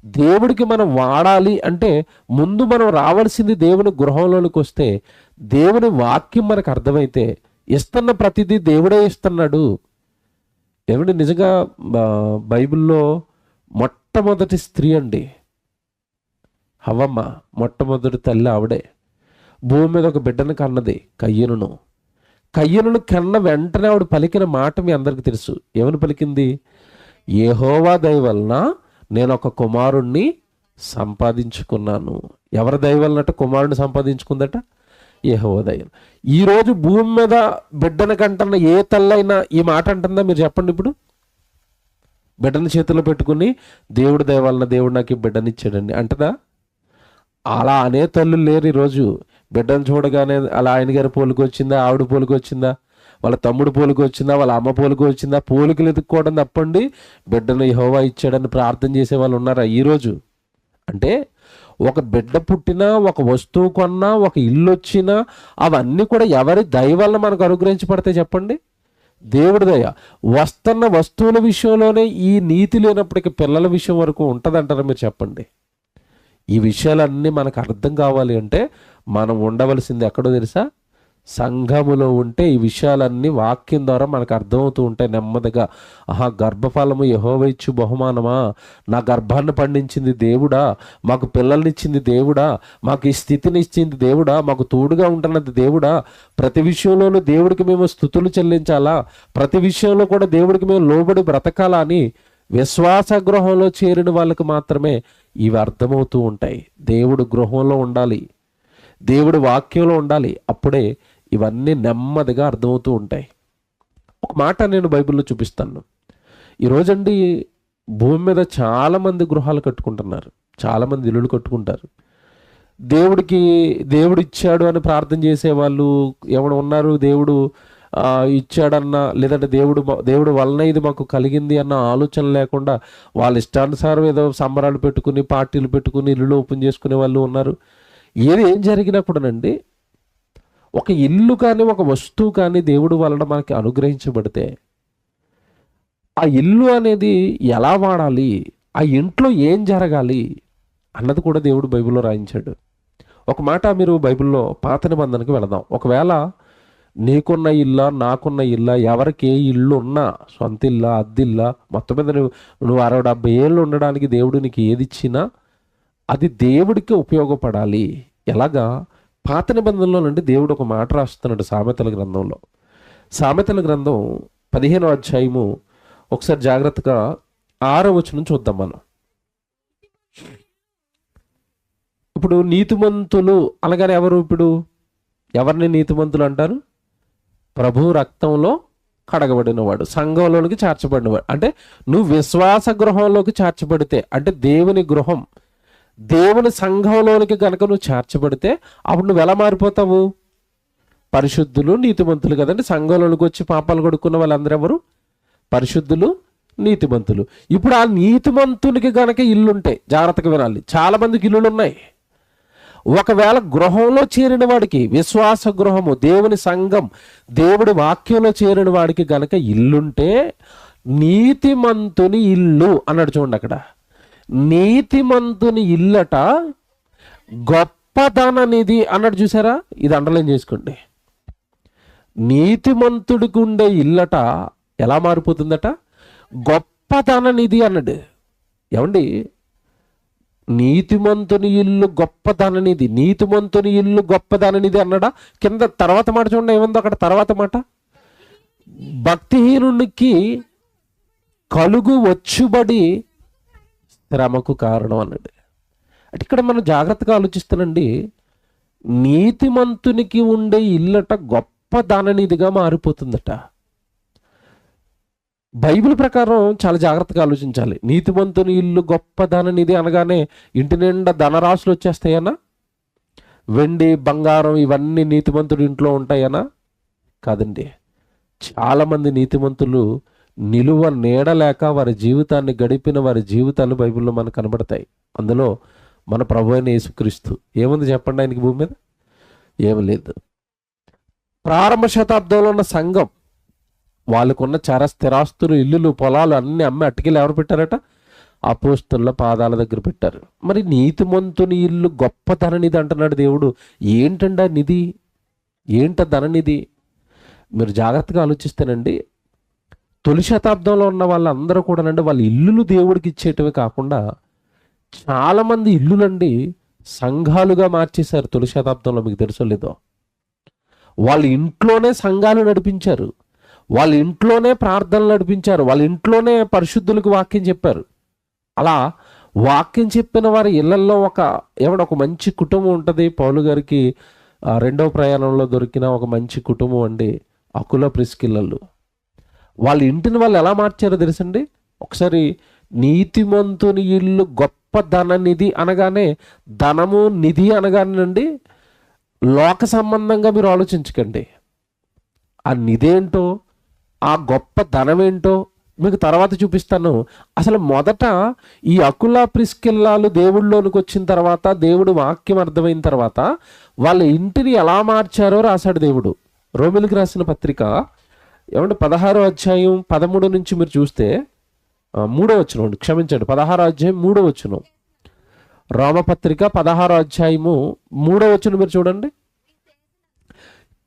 దేవుడికి మనం వాడాలి అంటే ముందు మనం రావాల్సింది దేవుని గృహంలోనికి వస్తే, దేవుని వాక్యం మనకు అర్థమైతే, ఇస్తున్న ప్రతిదీ దేవుడే ఇస్తున్నాడు. నిజంగా బైబిల్లో మొట్టమొదటి స్త్రీ అండి హవ్వమ్మ. మొట్టమొదటి తల్లి ఆవిడే. భూమి మీద ఒక బిడ్డను కన్నది, కయ్యనును కన్న వెంటనే ఆవిడ పలికిన మాట మీ అందరికీ తెలుసు. ఏమని పలికింది? యెహోవా దయ వలన నేను ఒక కుమారుణ్ణి సంపాదించుకున్నాను. ఎవరి దయ వలనట కుమారుడిని సంపాదించుకుందట? యెహోవా దయ. ఈరోజు భూమి మీద బిడ్డను కంటున్న ఏ తల్లైనా ఈ మాట అంటుందా? మీరు చెప్పండి. ఇప్పుడు బిడ్డని చేతిలో పెట్టుకుని దేవుడి దయ వలన దేవుడు నాకు ఈ బిడ్డనిచ్చాడండి అంటదా? అలా అనే తల్లులు లేరు ఈరోజు. బిడ్డను చూడగానే అలా ఆయన గారి పోలికి వచ్చిందా, ఆవిడ పోలికి వచ్చిందా, వాళ్ళ తమ్ముడు పోలికి వచ్చిందా, వాళ్ళ అమ్మ పోలికి వచ్చిందా, పోలికలు ఎదుక్కోవడం తప్పండి బిడ్డను యెహోవా ఇచ్చాడని ప్రార్థన చేసే వాళ్ళు ఉన్నారా ఈరోజు? అంటే ఒక బిడ్డ పుట్టినా, ఒక వస్తువు కొన్నా, ఒక ఇల్లు వచ్చినా, అవన్నీ కూడా ఎవరి దయ వల్ల మనకు అనుగ్రహించబడతాయి చెప్పండి? దేవుడి దయ. వస్తున్న వస్తువుల విషయంలోనే ఈ నీతి లేనప్పటికీ పిల్లల విషయం వరకు ఉంటుందంటారా మీరు చెప్పండి? ఈ విషయాలన్నీ మనకు అర్థం కావాలి అంటే మనం ఉండవలసింది ఎక్కడో తెలుసా? సంఘములో ఉంటే ఈ విషయాలన్నీ వాక్యం ద్వారా మనకు అర్థమవుతూ ఉంటాయి నెమ్మదిగా. గర్భఫలము యెహోవా ఇచ్చు బహుమానమా, నా గర్భాన్ని పండించింది దేవుడా, మాకు పిల్లల్నిచ్చింది దేవుడా, మాకు ఈ స్థితిని ఇచ్చింది దేవుడా, మాకు తోడుగా ఉంటున్నది దేవుడా, ప్రతి విషయంలోనూ దేవుడికి మేము స్తుతులు చెల్లించాలా, ప్రతి విషయంలో కూడా దేవుడికి మేము లోబడి బ్రతకాలా అని విశ్వాస గృహంలో చేరిన వాళ్ళకి మాత్రమే ఇవి అర్థమవుతూ ఉంటాయి. దేవుడు గృహంలో ఉండాలి, దేవుడు వాక్యంలో ఉండాలి, అప్పుడే ఇవన్నీ నెమ్మదిగా అర్థమవుతూ ఉంటాయి. ఒక మాట నేను బైబిల్లో చూపిస్తాను. ఈరోజండి భూమి మీద చాలామంది గృహాలు కట్టుకుంటున్నారు, చాలామంది ఇల్లులు కట్టుకుంటారు. దేవుడు ఇచ్చాడు అని ప్రార్థన చేసేవాళ్ళు ఎవరు ఉన్నారు? దేవుడు ఇచ్చాడన్నా, లేదంటే దేవుడు వలన ఇది మాకు కలిగింది అన్న ఆలోచన లేకుండా వాళ్ళ ఇష్టానుసారం ఏదో సంబరాలు పెట్టుకుని, పార్టీలు పెట్టుకుని, ఇల్లు ఓపెన్ చేసుకునే వాళ్ళు ఉన్నారు. ఏం జరిగినా కూడానండి, ఒక ఇల్లు కానీ, ఒక వస్తువు కానీ దేవుడు వలన మనకి అనుగ్రహించబడితే ఆ ఇల్లు అనేది ఎలా వాడాలి, ఆ ఇంట్లో ఏం జరగాలి అన్నది కూడా దేవుడు బైబిల్లో రాయించాడు. ఒక మాట మీరు బైబిల్లో పాత నిబంధనకి వెళదాం. ఒకవేళ నీకున్న ఇల్లా నాకున్న ఇల్లా, ఎవరికి ఏ ఇల్లు ఉన్నా, సొంత ఇల్లా అద్దిల్లా, మొత్తం మీద నువ్వు 60-70 ఏళ్ళు ఉండడానికి దేవుడు నీకు ఏది ఇచ్చినా అది దేవుడికి ఉపయోగపడాలి. ఎలాగా? పాత నిబంధనలో నుండి దేవుడు ఒక మాట రాస్తున్నాడు సామెతల గ్రంథంలో. సామెతల గ్రంథం 15వ అధ్యాయము ఒకసారి జాగ్రత్తగా 6వ వచనం చూద్దాం మనం. ఇప్పుడు నీతిమంతులు అనగానే ఎవరు? ఇప్పుడు ఎవరిని నీతిమంతులు అంటారు? ప్రభు రక్తంలో కడగబడినవాడు, సంఘంలోనికి చేర్చబడినవాడు. అంటే నువ్వు విశ్వాస గృహంలోకి చేర్చబడితే, అంటే దేవుని గృహం, దేవుని సంఘంలోనికి కనుక నువ్వు చేర్చబడితే అప్పుడు నువ్వు ఎలా మారిపోతావు? పరిశుద్ధులు, నీతిమంతులు కదండి. సంఘంలోనికి వచ్చి పాపాలు కొడుకున్న వాళ్ళందరూ ఎవరు? పరిశుద్ధులు, నీతిమంతులు. ఇప్పుడు ఆ నీతిమంతునికి గనక ఇల్లుంటే, జాగ్రత్తగా వినాలి, చాలా మందికి ఇల్లులు ఉన్నాయి. ఒకవేళ గృహంలో చేరిన వాడికి, విశ్వాస గృహము, దేవుని సంఘం, దేవుడి వాక్యంలో చేరిన వాడికి గనక ఇల్లుంటే, నీతిమంతుని ఇల్లు అన్నాడు చూడండి అక్కడ. నీతిమంతుని ఇల్లట గొప్పదననిది అన్నాడు, చూసారా? ఇది అండర్లైన్ చేసుకోండి. నీతిమంతుడికి ఉండే ఇల్లట ఎలా మారిపోతుందట? గొప్పదననిది అన్నాడు. ఏమండి, నీతిమంతుని ఇల్లు గొప్పదననిది, నీతిమంతుని ఇల్లు గొప్పదననిది అన్నాడా? కింద తర్వాత మాట చూడండి ఏముందో అక్కడ. తర్వాత మాట, భక్తిహీనునికి కలుగు వచ్చుబడి శ్రమకు కారణం అన్నాడు. అంటే ఇక్కడ మనం జాగ్రత్తగా ఆలోచిస్తానండి, నీతిమంతునికి ఉండే ఇల్లట గొప్పదననిదిగా మారిపోతుందట. బైబిల్ ప్రకారం చాలా జాగ్రత్తగా ఆలోచించాలి. నీతిమంతుని ఇల్లు గొప్పదననిది అనగానే ఇంటి నిండా ధనరాశులు వచ్చేస్తాయనా? వెండి బంగారం ఇవన్నీ నీతిమంతుడి ఇంట్లో ఉంటాయనా? కాదండి. చాలామంది నీతిమంతులు నిలువ నీడలేక వారి జీవితాన్ని గడిపిన వారి జీవితాలు బైబిల్లో మనకు కనబడతాయి. అందులో మన ప్రభు అయిన యేసుక్రీస్తు. ఏముంది చెప్పండి ఆయనకి భూమి మీద? ఏమి లేదు. ప్రారంభ శతాబ్దంలో ఉన్న సంఘం, వాళ్ళకున్న చర స్థిరాస్తులు, ఇల్లులు, పొలాలు అన్నీ అమ్మి అట్టుకెళ్ళి ఎవరు పెట్టారట? అపోస్తలుల పాదాల దగ్గర పెట్టారు. మరి నీతిమంతుని ఇల్లు గొప్ప ధననిధి అంటున్నాడు దేవుడు. ఏంటండి ఆ నిధి? ఏంట ధననిధి? మీరు జాగ్రత్తగా ఆలోచిస్తేనండి, తొలి శతాబ్దంలో ఉన్న వాళ్ళందరూ కూడానండి వాళ్ళ ఇల్లులు దేవుడికి ఇచ్చేటివి కాకుండా చాలామంది ఇల్లులండి సంఘాలుగా మార్చేశారు తొలి శతాబ్దంలో. మీకు తెలుసో లేదో? వాళ్ళ ఇంట్లోనే సంఘాలు నడిపించారు, వాళ్ళ ఇంట్లోనే ప్రార్థనలు నడిపించారు, వాళ్ళ ఇంట్లోనే పరిశుద్ధులకు వాక్యం చెప్పారు. అలా వాక్యం చెప్పిన వారి ఇళ్లల్లో ఒక మంచి కుటుంబం ఉంటుంది. పౌలు గారికి 2వ ప్రయాణంలో దొరికిన ఒక మంచి కుటుంబం అండి, అకుల ప్రిస్కిల్లలు. వాళ్ళ ఇంటిని వాళ్ళు ఎలా మార్చారో తెలుసండి? ఒకసారి నీతిమంతుని ఇల్లు గొప్ప ధననిధి అనగానే, ధనము నిధి అనగానండి లోక సంబంధంగా మీరు ఆలోచించకండి. ఆ నిధేంటో, ఆ గొప్ప ధనమేంటో మీకు తర్వాత చూపిస్తాను. అసలు మొదట ఈ అకుల ప్రిస్కిల్లాలు దేవుళ్ళలోనికి వచ్చిన తర్వాత, దేవుడు వాక్యం అర్థమైన తర్వాత వాళ్ళ ఇంటిని ఎలా మార్చారో రాశాడు దేవుడు. రోమిలికి రాసిన పత్రిక 16వ అధ్యాయం 13 నుంచి మీరు చూస్తే 3వ వచనం, క్షమించండి, 16వ అధ్యాయం 3వ వచనం. రోమపత్రిక 16వ అధ్యాయము 3వ వచనం మీరు చూడండి.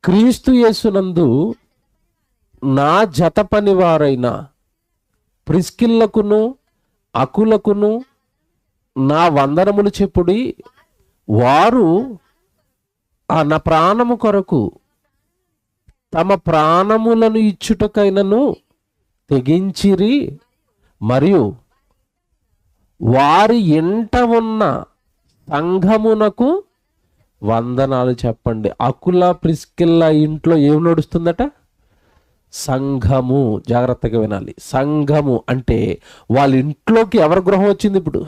క్రీస్తు యేసునందు నా జత పని వారైన ప్రిస్కిల్లకును అకులకును నా వందనములు చెప్పుడి. వారు నా ప్రాణము కొరకు తమ ప్రాణములను ఇచ్చుటకైనను తెగించిరి, మరియు వారి ఇంట ఉన్న సంఘమునకు వందనాలు చెప్పండి. అకుల ప్రిస్కిల్ల ఇంట్లో ఏం నడుస్తుందట? సంఘము. జాగ్రత్తగా వినాలి. సంఘము అంటే వాళ్ళ ఇంట్లోకి ఎవరి గృహం వచ్చింది? ఇప్పుడు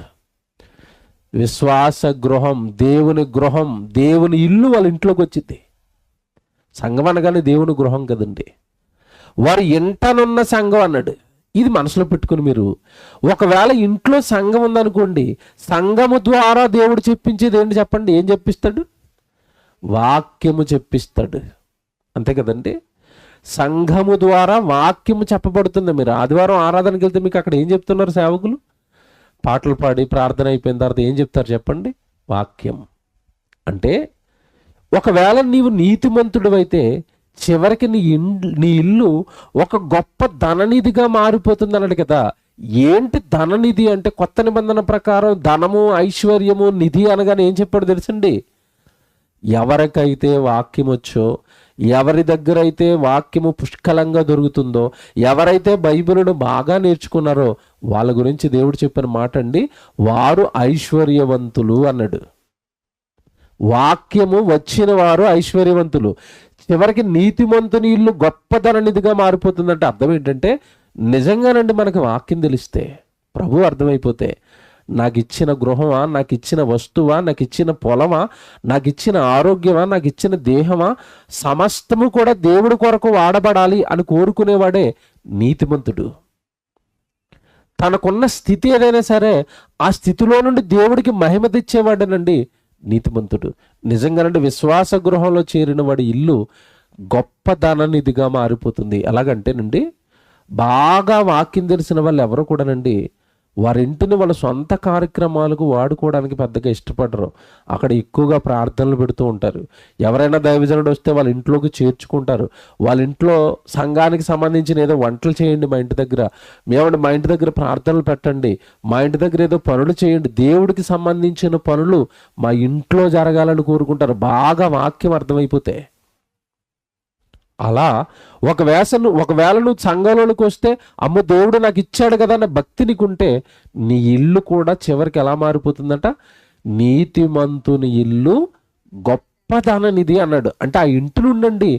విశ్వాస గృహం, దేవుని గృహం, దేవుని ఇల్లు వాళ్ళ ఇంట్లోకి వచ్చింది. సంఘం అనగానే దేవుని గృహం కదండి. వారి ఇంటనున్న సంఘం అన్నాడు. ఇది మనసులో పెట్టుకుని మీరు ఒకవేళ ఇంట్లో సంఘం ఉందనుకోండి, సంఘము ద్వారా దేవుడు చెప్పించేది ఏంటి చెప్పండి? ఏం చెప్పిస్తాడు? వాక్యము చెప్పిస్తాడు. అంతే కదండి. సంఘము ద్వారా వాక్యము చెప్పబడుతుంది. మీరు ఆదివారం ఆరాధనకి వెళ్తే మీకు అక్కడ ఏం చెప్తున్నారు సేవకులు? పాటలు పాడి ప్రార్థన అయిపోయిన తర్వాత ఏం చెప్తారు చెప్పండి? వాక్యం. అంటే ఒకవేళ నీవు నీతిమంతుడు అయితే చివరికి నీ ఇల్లు ఒక గొప్ప ధననిధిగా మారిపోతుంది అన్నాడు కదా. ఏంటి ధననిధి అంటే? కొత్త నిబంధన ప్రకారం ధనము, ఐశ్వర్యము, నిధి అనగానే ఏం చెప్పాడు తెలుసండి? ఎవరికైతే వాక్యం వచ్చో, ఎవరి దగ్గర అయితే వాక్యము పుష్కలంగా దొరుకుతుందో, ఎవరైతే బైబిలును బాగా నేర్చుకున్నారో వాళ్ళ గురించి దేవుడు చెప్పిన మాట అండి, వారు ఐశ్వర్యవంతులు అన్నాడు. వాక్యము వచ్చిన వారు ఐశ్వర్యవంతులు. చివరికి నీతిమంతుని ఇల్లు గొప్ప ధననిధిగా మారిపోతుందంటే అర్థం ఏంటంటే, నిజంగానండి మనకి వాక్యం తెలిస్తే, ప్రభు అర్థమైపోతే, నాకు ఇచ్చిన గృహమా, నాకు ఇచ్చిన వస్తువా, నాకు ఇచ్చిన పొలమా, నాకు ఇచ్చిన ఆరోగ్యమా, నాకు ఇచ్చిన దేహమా, సమస్తము కూడా దేవుడి కొరకు వాడబడాలి అని కోరుకునేవాడే నీతిమంతుడు. తనకున్న స్థితి ఏదైనా సరే ఆ స్థితిలో నుండి దేవుడికి మహిమ తెచ్చేవాడేనండి నీతిమంతుడు. నిజంగానండి విశ్వాస గృహంలో చేరిన వాడి ఇల్లు గొప్ప ధననిధిగా మారిపోతుంది. ఎలాగంటేనండి, బాగా వాక్యం తెలిసిన వాళ్ళు ఎవరు కూడానండి వారి ఇంటిని వాళ్ళ సొంత కార్యక్రమాలకు వాడుకోవడానికి పెద్దగా ఇష్టపడరు. అక్కడ ఎక్కువగా ప్రార్థనలు పెడుతూ ఉంటారు. ఎవరైనా దైవజనుడు వస్తే వాళ్ళ ఇంట్లోకి చేర్చుకుంటారు. వాళ్ళ ఇంట్లో సంఘానికి సంబంధించిన ఏదో వంటలు చేయండి మా ఇంటి దగ్గర, మేమంటే మా ఇంటి దగ్గర ప్రార్థనలు పెట్టండి, మా ఇంటి దగ్గర ఏదో పనులు చేయండి, దేవుడికి సంబంధించిన పనులు మా ఇంట్లో జరగాలని కోరుకుంటారు, బాగా వాక్యం అర్థమైపోతే. అలా ఒకవేళ నువ్వు సంఘంలోనికి వస్తే అమ్మ దేవుడు నాకు ఇచ్చాడు కదా అన్న భక్తి నీకుంటే నీ ఇల్లు కూడా చివరికి ఎలా మారిపోతుందంట? నీతిమంతుని ఇల్లు గొప్ప ధననిధి అన్నాడు. అంటే ఆ ఇంటి నుండి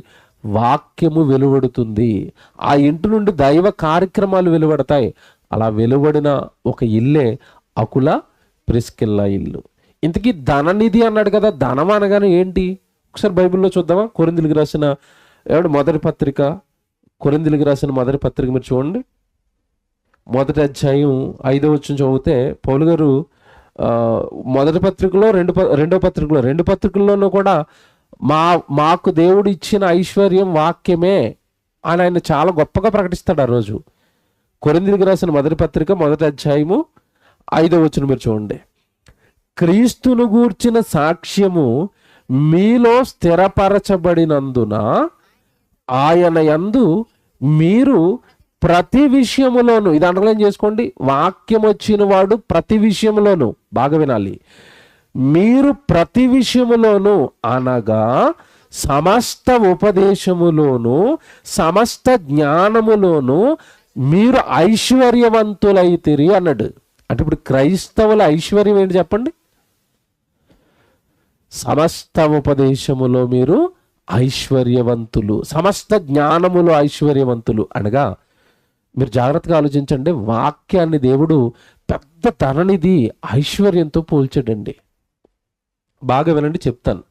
వాక్యము వెలువడుతుంది, ఆ ఇంటి నుండి దైవ కార్యక్రమాలు వెలువడతాయి. అలా వెలువడిన ఒక ఇల్లే అకుల ప్రిస్కిల్లా ఇల్లు. ఇంతకీ ధననిధి అన్నాడు కదా, ధనం అనగానే ఏంటి? ఒకసారి బైబిల్లో చూద్దామా? కొరింథీయులకు రాసిన మొదటి పత్రిక, కొరింథీయులకు రాసిన మొదటి పత్రిక మీరు చూడండి. మొదటి అధ్యాయం 5వ వచనం చదివితే పౌలు గారు మొదటి పత్రికలో రెండు పత్రికల్లోనూ కూడా మాకు దేవుడు ఇచ్చిన ఐశ్వర్యం వాక్యమే అని ఆయన చాలా గొప్పగా ప్రకటిస్తాడు. ఆ రోజు కొరింథీయులకు రాసిన మొదటి పత్రిక మొదటి అధ్యాయము 5వ వచనం మీరు చూడండి. క్రీస్తును గూర్చిన సాక్ష్యము మీలో స్థిరపరచబడినందున ఆయన యందు మీరు ప్రతి విషయములోను, ఇది అండర్లైన్ చేసుకోండి, వాక్యం వచ్చిన వాడు ప్రతి విషయములోను, బాగా వినాలి, మీరు ప్రతి విషయములోను అనగా సమస్త ఉపదేశములోను సమస్త జ్ఞానములోను మీరు ఐశ్వర్యవంతులైతిరి అన్నాడు. అంటే ఇప్పుడు క్రైస్తవుల ఐశ్వర్యం ఏంటి చెప్పండి? సమస్త ఉపదేశములో మీరు ఐశ్వర్యవంతులు, సమస్త జ్ఞానములో ఐశ్వర్యవంతులు అనగా మీరు జాగ్రత్తగా ఆలోచించండి. వాక్యాన్ని దేవుడు పెద్ద ధననిధి ఐశ్వర్యంతో పోల్చాడండి. బాగా వినండి, చెప్తాను.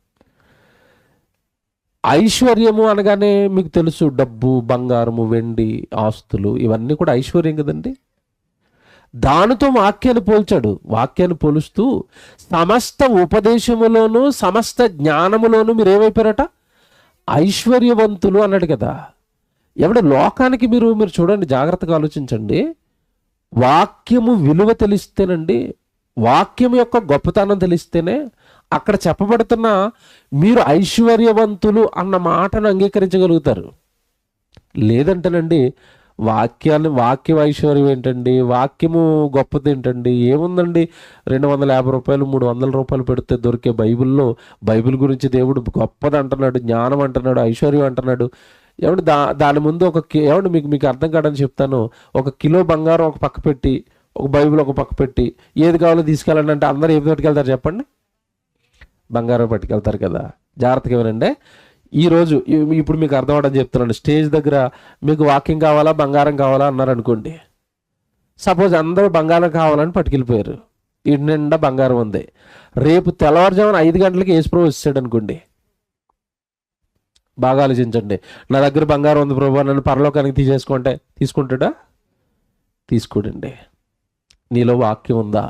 ఐశ్వర్యము అనగానే మీకు తెలుసు, డబ్బు, బంగారము, వెండి, ఆస్తులు, ఇవన్నీ కూడా ఐశ్వర్యం కదండి. దానితో వాక్యాన్ని పోల్చాడు. వాక్యాన్ని పోలుస్తూ సమస్త ఉపదేశములోను సమస్త జ్ఞానములోను మీరు ఏమైపోయారట? ఐశ్వర్యవంతులు అన్నాడు కదా. ఎవడు లోకానికి మీరు చూడండి, జాగ్రత్తగా ఆలోచించండి. వాక్యము విలువ తెలిస్తేనండి, వాక్యం యొక్క గొప్పతనం తెలిస్తేనే అక్కడ చెప్పబడుతున్న మీరు ఐశ్వర్యవంతులు అన్న మాటను అంగీకరించగలుగుతారు. లేదంటేనండి వాక్యం ఐశ్వర్యం ఏంటండి, వాక్యము గొప్పది ఏంటండి, ఏముందండి, 250 రూపాయలు 300 రూపాయలు పెడితే దొరికే బైబిల్ గురించి దేవుడు గొప్పది అంటున్నాడు, జ్ఞానం అంటున్నాడు, ఐశ్వర్యం అంటున్నాడు. ఏమంటే దాని ముందు ఏమంటే మీకు అర్థం కాదని చెప్తాను. 1 కిలో బంగారం ఒక పక్క పెట్టి, ఒక బైబిల్ ఒక పక్క పెట్టి, ఏది కావాలో తీసుకెళ్ళండి అంటే అందరూ ఏది పట్టుకెళ్తారు చెప్పండి? బంగారం పట్టుకెళ్తారు కదా. జాగ్రత్తగా వినండి. ఈరోజు ఇప్పుడు మీకు అర్థం అవడం చెప్తున్నాను. స్టేజ్ దగ్గర మీకు వాక్యం కావాలా, బంగారం కావాలా అన్నారు అనుకోండి. సపోజ్ అందరూ బంగారం కావాలని పట్టుకెళ్ళిపోయారు, ఇంటి నిండా బంగారం ఉంది. రేపు తెల్లవారుజామున 5 గంటలకి యేసుప్రభు వచ్చాడు అనుకోండి. బాగా ఆలోచించండి. నా దగ్గర బంగారం ఉంది ప్రభు, నన్ను పరలోకానికి తీసుకుంటాడా? తీసుకోడండి. నీలో వాక్యం ఉందా?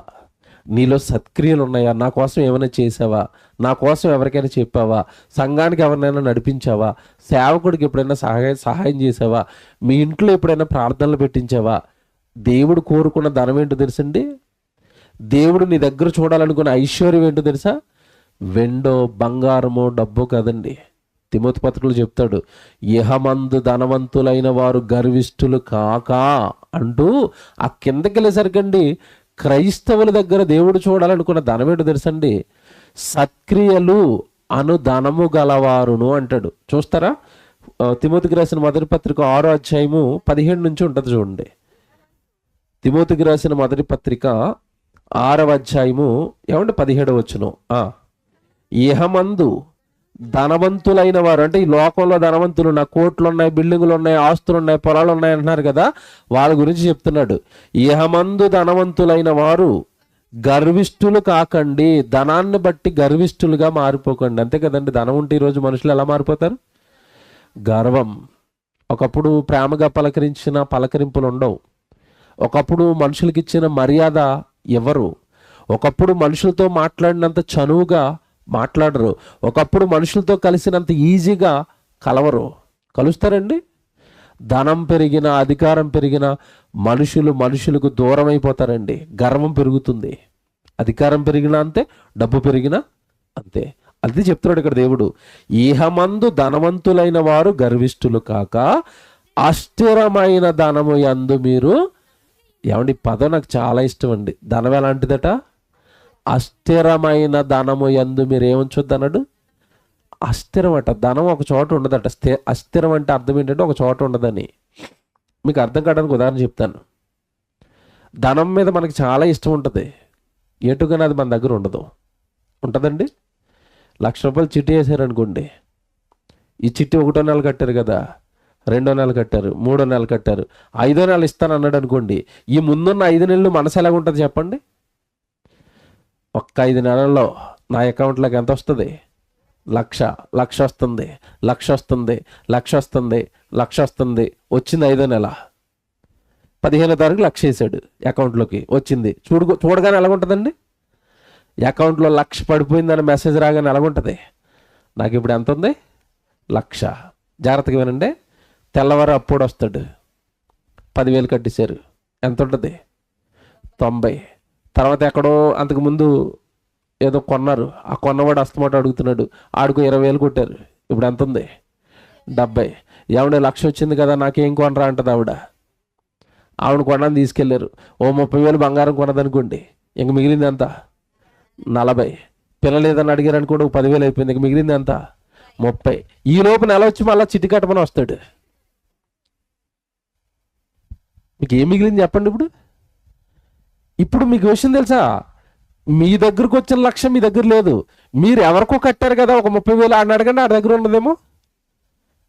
నీలో సత్క్రియలు ఉన్నాయా? నా కోసం ఏమైనా చేసావా? నా కోసం ఎవరికైనా చెప్పావా? సంఘానికి ఎవరినైనా నడిపించావా? సేవకుడికి ఎప్పుడైనా సహాయం చేసావా? మీ ఇంట్లో ఎప్పుడైనా ప్రార్థనలు పెట్టించావా? దేవుడు కోరుకున్న ధనం ఏంటో తెలుసండి? దేవుడు నీ దగ్గర చూడాలనుకున్న ఐశ్వర్యం ఏంటో తెలుసా? వెండో బంగారమో డబ్బో కదండి. తిమోతి పత్రికలో చెప్తాడు, ఇహమందు ధనవంతులైన వారు గర్విష్ఠులు కాక అంటూ ఆ కిందకి వెళ్ళేసరికండి క్రైస్తవుల దగ్గర దేవుడు చూడాలనుకున్న ధనం ఏంటో తెలుసండి? సత్క్రియలు అను ధనము గలవారును అంటాడు. చూస్తారా? తిమోతికి రాసిన మొదటి పత్రిక 6వ అధ్యాయము 17 నుంచి ఉంటుంది చూడండి. తిమోతికి రాసిన మొదటి పత్రిక 6వ అధ్యాయము 17వ వచనం. ఇహమందు ధనవంతులైన వారు అంటే ఈ లోకంలో ధనవంతులు, నా కోట్లు ఉన్నాయి, బిల్డింగులు ఉన్నాయి, ఆస్తులు ఉన్నాయి, పొలాలు ఉన్నాయి అంటున్నారు కదా, వాళ్ళ గురించి చెప్తున్నాడు. ఇహమందు ధనవంతులైన వారు గర్విష్ఠులు కాకండి, ధనాన్ని బట్టి గర్విష్ఠులుగా మారిపోకండి. అంతే కదండి. ధనం ఉంటే ఈరోజు మనుషులు ఎలా మారిపోతారు? గర్వం. ఒకప్పుడు ప్రేమగా పలకరించిన పలకరింపులు ఉండవు. ఒకప్పుడు మనుషులకి ఇచ్చిన మర్యాద ఎవరు? ఒకప్పుడు మనుషులతో మాట్లాడినంత చనువుగా మాట్లాడరు. ఒకప్పుడు మనుషులతో కలిసినంత ఈజీగా కలుస్తారండి. ధనం పెరిగిన, అధికారం పెరిగిన మనుషులకు దూరం అయిపోతారండి. గర్వం పెరుగుతుంది. అధికారం పెరిగినా అంతే, డబ్బు పెరిగినా అంతే. అది చెప్తున్నాడు ఇక్కడ దేవుడు. ఇహమందు ధనవంతులైన వారు గర్విష్ఠులు కాక అస్థిరమైన ధనము యందు మీరు, ఏమండి పదం నాకు చాలా ఇష్టం అండి. ధనం ఎలాంటిదట? అస్థిరమైన ధనము యందు మీరు ఏముంచొద్దు అన్నాడు? అస్థిరం అట. ధనం ఒక చోట ఉండదట. అస్థిరం అంటే అర్థం ఏంటంటే ఒక చోట ఉండదని. మీకు అర్థం కావడానికి ఉదాహరణ చెప్తాను. ధనం మీద మనకి చాలా ఇష్టం ఉంటుంది, ఎటుగానే అది మన దగ్గర ఉండదు. ఉంటుందండి. 1,00,000 రూపాయలు చిట్టి వేసారనుకోండి, ఈ చిట్టి 1వ నెల కట్టారు కదా, 2వ నెల కట్టారు, 3వ నెల కట్టారు, 5వ నెల ఇస్తాను అన్నాడు అనుకోండి, ఈ ముందున్న 5 నెలలు మనసు ఎలాగ ఉంటుంది చెప్పండి? ఒక్క 5 నెలల్లో నా అకౌంట్లోకి ఎంత వస్తుంది? 1,00,000 వస్తుంది, 1,00,000 వస్తుంది, 1,00,000 వస్తుంది, 1,00,000 వస్తుంది. వచ్చింది 5వ నెల, 15వ తారీఖు 1,00,000 వేసాడు అకౌంట్లోకి, వచ్చింది. చూడగానే ఎలాగుంటుందండి? అకౌంట్లో 1,00,000 పడిపోయిందని మెసేజ్ రాగానే ఎలాగుంటుంది? నాకు ఇప్పుడు ఎంత ఉంది? 1,00,000. జాగ్రత్తగా వినండి. తెల్లవారు అప్పుడు వస్తాడు, 10,000 కట్టేశారు, ఎంత ఉంటుంది? 90. తర్వాత ఎక్కడో అంతకుముందు ఏదో కొన్నారు, ఆ కొన్నవాడు అస్తమాట అడుగుతున్నాడు, ఆడుకు 20,000 కొట్టారు, ఇప్పుడు ఎంత ఉంది? 70. ఏమంటే 1,00,000 వచ్చింది కదా, నాకేం కొనరా అంటది ఆవిడ కొనని తీసుకెళ్లారు. ఓ 30,000 బంగారం కొన్నదనుకోండి, ఇంక మిగిలింది ఎంత? 40. పిల్లలు ఏదన్నా అడిగారు అనుకోండి, 10,000 అయిపోయింది, ఇంక మిగిలింది ఎంత? 30. ఈ లోపు నెల వచ్చి మళ్ళీ చిట్టి కట్టమని వస్తాడు. మీకు ఏం మిగిలింది చెప్పండి? ఇప్పుడు మీకు విషయం తెలుసా? మీ దగ్గరకు వచ్చిన 1,00,000 మీ దగ్గర లేదు. మీరు ఎవరికో కట్టారు కదా ఒక 30,000, ఆడిని అడగండి, ఆడి దగ్గర ఉండదేమో,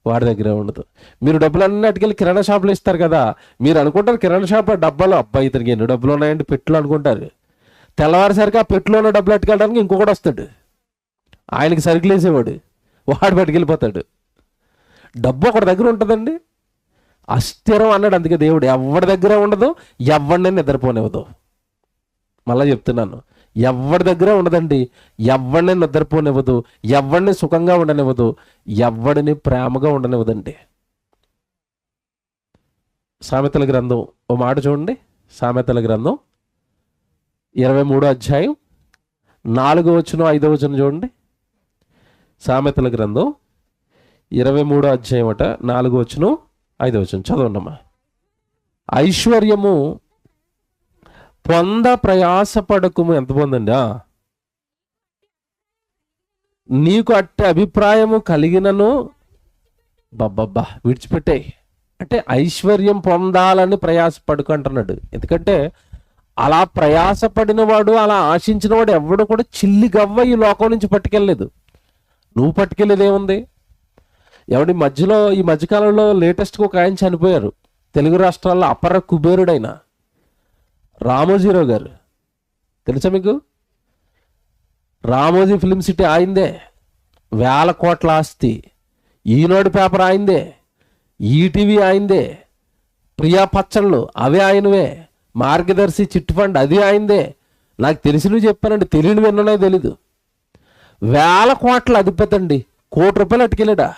వాడి దగ్గరే ఉండదు. మీరు డబ్బులన్నీ అటుకెళ్ళి కిరాణా షాపులో ఇస్తారు కదా, మీరు అనుకుంటారు కిరాణా షాప్ డబ్బాలో అబ్బాయి ఇతనికి ఎన్ని డబ్బులు ఉన్నాయంటే పెట్టులో అనుకుంటారు. తెల్లవారిసరికి ఆ పెట్టులో ఉన్న డబ్బులు అట్టుకెళ్ళడానికి ఇంకొకటి వస్తాడు, ఆయనకి సరుకులు వేసేవాడు, వాడు పట్టుకెళ్ళిపోతాడు. డబ్బు ఒకటి దగ్గర ఉంటుందండి. అస్థిరం అన్నాడు. అందుకే దేవుడు ఎవరి దగ్గర ఉండదు, ఎవరిని నిద్రపోనివ్వదు. మళ్ళీ చెప్తున్నాను, ఎవరి దగ్గర ఉండదండి, ఎవరిని నిద్రపోనివ్వదు, ఎవరిని సుఖంగా ఉండనివ్వదు, ఎవరిని ప్రేమగా ఉండనివ్వదండి. సామెతల గ్రంథం ఓ మాట చూడండి. సామెతల గ్రంథం 23వ అధ్యాయం 4వ వచనం 5వ వచనం చూడండి. సామెతల గ్రంథం 23వ అధ్యాయం 4వ వచనం 5వ వచనం చదవండమ్మా. ఐశ్వర్యము పొంద ప్రయాసపడకుము. ఎంత పొందండి? నీకు అట్టి అభిప్రాయము కలిగినను బబ్బబ్బా విడిచిపెట్టే. అంటే ఐశ్వర్యం పొందాలని ప్రయాసపడుకు అంటున్నాడు. ఎందుకంటే అలా ప్రయాసపడిన వాడు, అలా ఆశించిన వాడు ఎవడు కూడా చిల్లి గవ్వ ఈ లోకం నుంచి పట్టుకెళ్ళలేదు. నువ్వు పట్టుకెళ్ళేది ఏముంది? ఎవడి మధ్యలో ఈ మధ్యకాలంలో లేటెస్ట్గా ఒక ఆయన చనిపోయారు, తెలుగు రాష్ట్రాల్లో అపర కుబేరుడైన రామోజీరావు గారు. తెలుసా మీకు? రామోజీ ఫిలిం సిటీ ఆయిందే, 1,000 కోట్ల ఆస్తి. ఈనాడు పేపర్ ఆయిందే, ఈటీవీ ఆయిందే, ప్రియా పచ్చళ్ళు అవే ఆయనవే, మార్గదర్శి చిట్ ఫండ్ అది ఆయిందే, నాకు తెలిసినవి చెప్పానండి, తెలియని విన్నానో తెలీదు. వేల కోట్ల అధిపతి అండి, ₹1,00,00,000 అట్టుకెళ్ళాడా.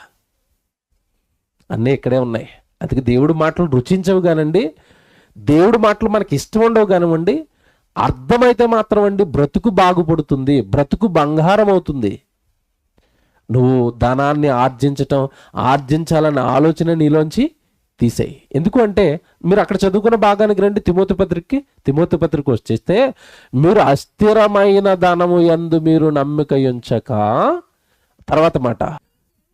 అన్నీ ఇక్కడే ఉన్నాయి. అందుకే దేవుడి మాటలు రుచించవు కానండి, దేవుడి మాటలు మనకి ఇష్టం ఉండవు కానివ్వండి, అర్థమైతే మాత్రం అండి బ్రతుకు బాగుపడుతుంది, బ్రతుకు బంగారం అవుతుంది. నువ్వు ధనాన్ని ఆర్జించాలన్న ఆలోచన నీలోంచి తీసేయి. ఎందుకు అంటే మీరు అక్కడ చదువుకున్న భాగానికి రండి, తిమోతి పత్రిక వచ్చేస్తే, మీరు అస్థిరమైన ధనము యందు మీరు నమ్మిక ఉంచక, తర్వాత మాట,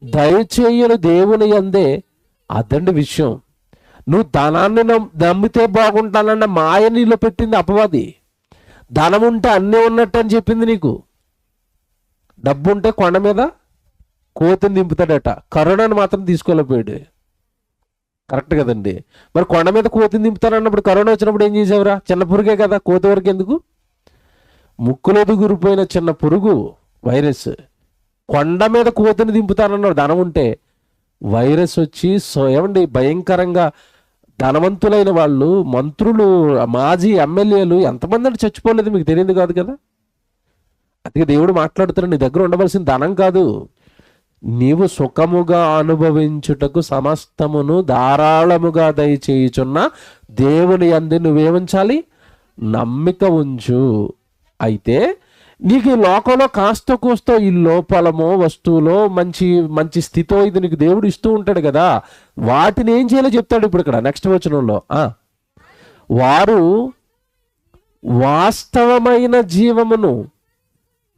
దయచేయని దేవుని యందే. అదండి విషయం. నువ్వు ధనాన్ని నమ్మితే బాగుంటానన్న మాయ నీలో పెట్టింది అపవాది. ధనం ఉంటే అన్నీ ఉన్నట్టు అని చెప్పింది నీకు. డబ్బు ఉంటే కొండ మీద కోతిని దింపుతాడట, కరోనాను మాత్రం తీసుకోలేకపోయాడు. కరెక్ట్ కదండి. మరి కొండ మీద కోతిని దింపుతానన్నప్పుడు కరోనా వచ్చినప్పుడు ఏం చేసావురా? చిన్న పురుగే కదా, కోతి వరకు ఎందుకు? ముక్కులో దిగురిపోయిన చిన్న పురుగు వైరస్, కొండ మీద కోతిని దింపుతానన్నాడు. ధనం ఉంటే వైరస్ వచ్చి ఏమండి భయంకరంగా ధనవంతులైన వాళ్ళు, మంత్రులు, మాజీ ఎమ్మెల్యేలు ఎంతమంది అంటే చచ్చిపోలేదు, మీకు తెలియదు కాదు కదా. అందుకే దేవుడు మాట్లాడుతున్నాడు, నీ దగ్గర ఉండవలసిన ధనం కాదు, నీవు సుఖముగా అనుభవించుటకు సమస్తమును ధారాళముగా దయచేయుచున్న దేవుని యందు నువ్వేముంచాలి? నమ్మిక ఉంచు. అయితే నీకు ఈ లోకంలో కాస్త కూస్తో ఇల్లు, పొలమో, వస్తువులో, మంచి మంచి స్థితో ఇది నీకు దేవుడు ఇస్తూ ఉంటాడు కదా. వాటిని ఏం చేయాలో చెప్తాడు ఇప్పుడు ఇక్కడ నెక్స్ట్ వచనంలో. వారు వాస్తవమైన జీవమును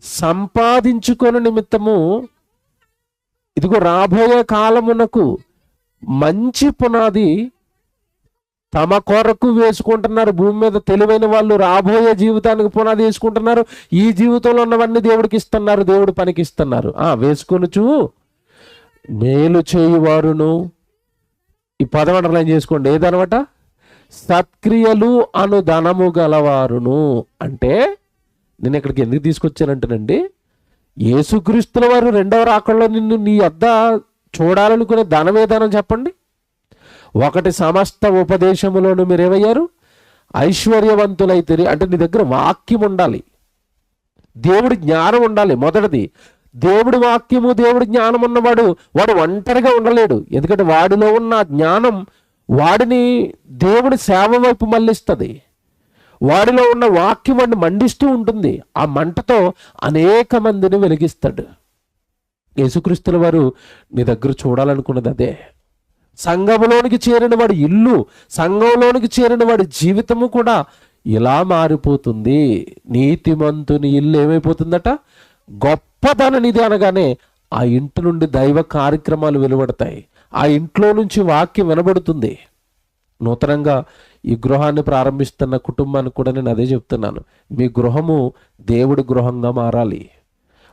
సంపాదించుకొని నిమిత్తము ఇదిగో రాబోయే కాలమునకు మంచి పునాది తమ కొరకు వేసుకుంటున్నారు. భూమి మీద తెలివైన వాళ్ళు రాబోయే జీవితానికి పునాది వేసుకుంటున్నారు. ఈ జీవితంలో ఉన్నవన్నీ దేవుడికి ఇస్తున్నారు, దేవుడు పనికి ఇస్తున్నారు. వేసుకొనుచు మేలు చేయువారును, ఈ పదం అండర్లైన్ చేసుకోండి, ఏదనమాట? సత్క్రియలు అను ధనము గలవారును. అంటే నేను ఇక్కడికి ఎందుకు తీసుకొచ్చానంటేనండి, యేసుక్రీస్తుల వారు రెండవ రాకడలో నిన్ను నీ వద్ద చూడాలనుకునే ధనం ఏదనం చెప్పండి? ఒకటి, సమస్త ఉపదేశములోను మీరేమయ్యారు? ఐశ్వర్యవంతులైతే. అంటే నీ దగ్గర వాక్యం ఉండాలి, దేవుడి జ్ఞానం ఉండాలి. మొదటిది, దేవుడి వాక్యము, దేవుడి జ్ఞానం ఉన్నవాడు వాడు ఒంటరిగా ఉండలేడు. ఎందుకంటే వాడిలో ఉన్న జ్ఞానం వాడిని దేవుడి సేవ వైపు మళ్ళిస్తుంది. వాడిలో ఉన్న వాక్యం వాడిని మండిస్తూ ఉంటుంది. ఆ మంటతో అనేక మందిని వెలిగిస్తాడు. యేసుక్రీస్తుల వారు నీ దగ్గర చూడాలనుకున్నది అదే. సంఘంలోనికి చేరిన వాడి ఇల్లు, సంఘంలోనికి చేరిన వాడి జీవితము కూడా ఇలా మారిపోతుంది. నీతిమంతుని ఇల్లు ఏమైపోతుందట? గొప్పదననిది అనగానే ఆ ఇంటి నుండి దైవ కార్యక్రమాలు వెలువడతాయి. ఆ ఇంట్లో నుంచి వాక్యం వినబడుతుంది. నూతనంగా ఈ గృహాన్ని ప్రారంభిస్తున్న కుటుంబానికి కూడా నేను అదే చెప్తున్నాను, మీ గృహము దేవుడి గృహంగా మారాలి.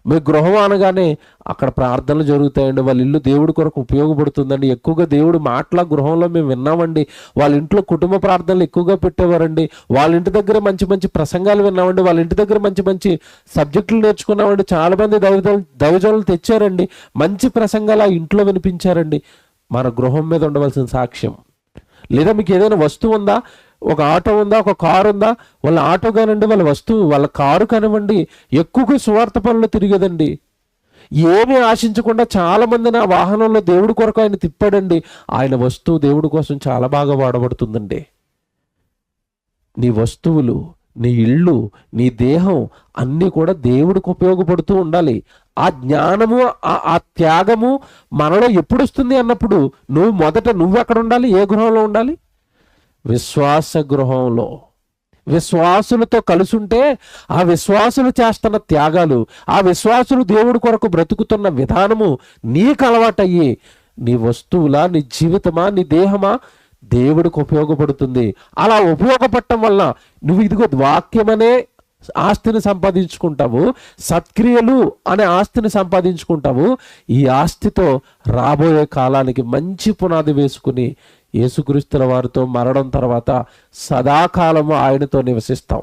మీ గృహం అనగానే అక్కడ ప్రార్థనలు జరుగుతాయండి, వాళ్ళ ఇల్లు దేవుడి కొరకు ఉపయోగపడుతుందండి. ఎక్కువగా దేవుడు మాటల గృహంలో మేము విన్నామండి. వాళ్ళ ఇంట్లో కుటుంబ ప్రార్థనలు ఎక్కువగా పెట్టేవారండి. వాళ్ళ ఇంటి దగ్గర మంచి మంచి ప్రసంగాలు విన్నామండి. వాళ్ళ ఇంటి దగ్గర మంచి మంచి సబ్జెక్టులు నేర్చుకున్నామండి. చాలామంది దైవజనులు తెచ్చారండి, మంచి ప్రసంగాలు ఆ ఇంట్లో వినిపించారండి. మన గృహం మీద ఉండవలసిన సాక్ష్యం. లేదా మీకు ఏదైనా వస్తువు ఉందా? ఒక ఆటో ఉందా, ఒక కారు ఉందా? వాళ్ళ ఆటో కానివ్వండి, వాళ్ళ వస్తువు, వాళ్ళ కారు కానివ్వండి, ఎక్కువగా సువార్త పనులు తిరిగేదండి. ఏమీ ఆశించకుండా చాలా మందిని ఆ వాహనంలో దేవుడి కొరకు ఆయన తిప్పాడండి. ఆయన వస్తువు దేవుడి కోసం చాలా బాగా వాడబడుతుందండి. నీ వస్తువులు, నీ ఇల్లు, నీ దేహం అన్నీ కూడా దేవుడికి ఉపయోగపడుతూ ఉండాలి. ఆ జ్ఞానము, ఆ త్యాగము మనలో ఎప్పుడు వస్తుంది అన్నప్పుడు నువ్వు ఎక్కడ ఉండాలి? ఏ గృహంలో ఉండాలి? విశ్వాస గృహంలో. విశ్వాసులతో కలిసి ఉంటే ఆ విశ్వాసులు చేస్తున్న త్యాగాలు, ఆ విశ్వాసులు దేవుడి కొరకు బ్రతుకుతున్న విధానము నీకు అలవాటయ్యి నీ వస్తువులా, నీ జీవితమా, నీ దేహమా దేవుడికి ఉపయోగపడుతుంది. అలా ఉపయోగపడటం వల్ల నువ్వు ఇదిగో వాక్యమనే ఆస్తిని సంపాదించుకుంటావు, సత్క్రియలు అనే ఆస్తిని సంపాదించుకుంటావు. ఈ ఆస్తితో రాబోయే కాలానికి మంచి పునాది వేసుకుని యేసుక్రీస్తుల వారితో మరణం తర్వాత సదాకాలము ఆయనతో నివసిస్తాం.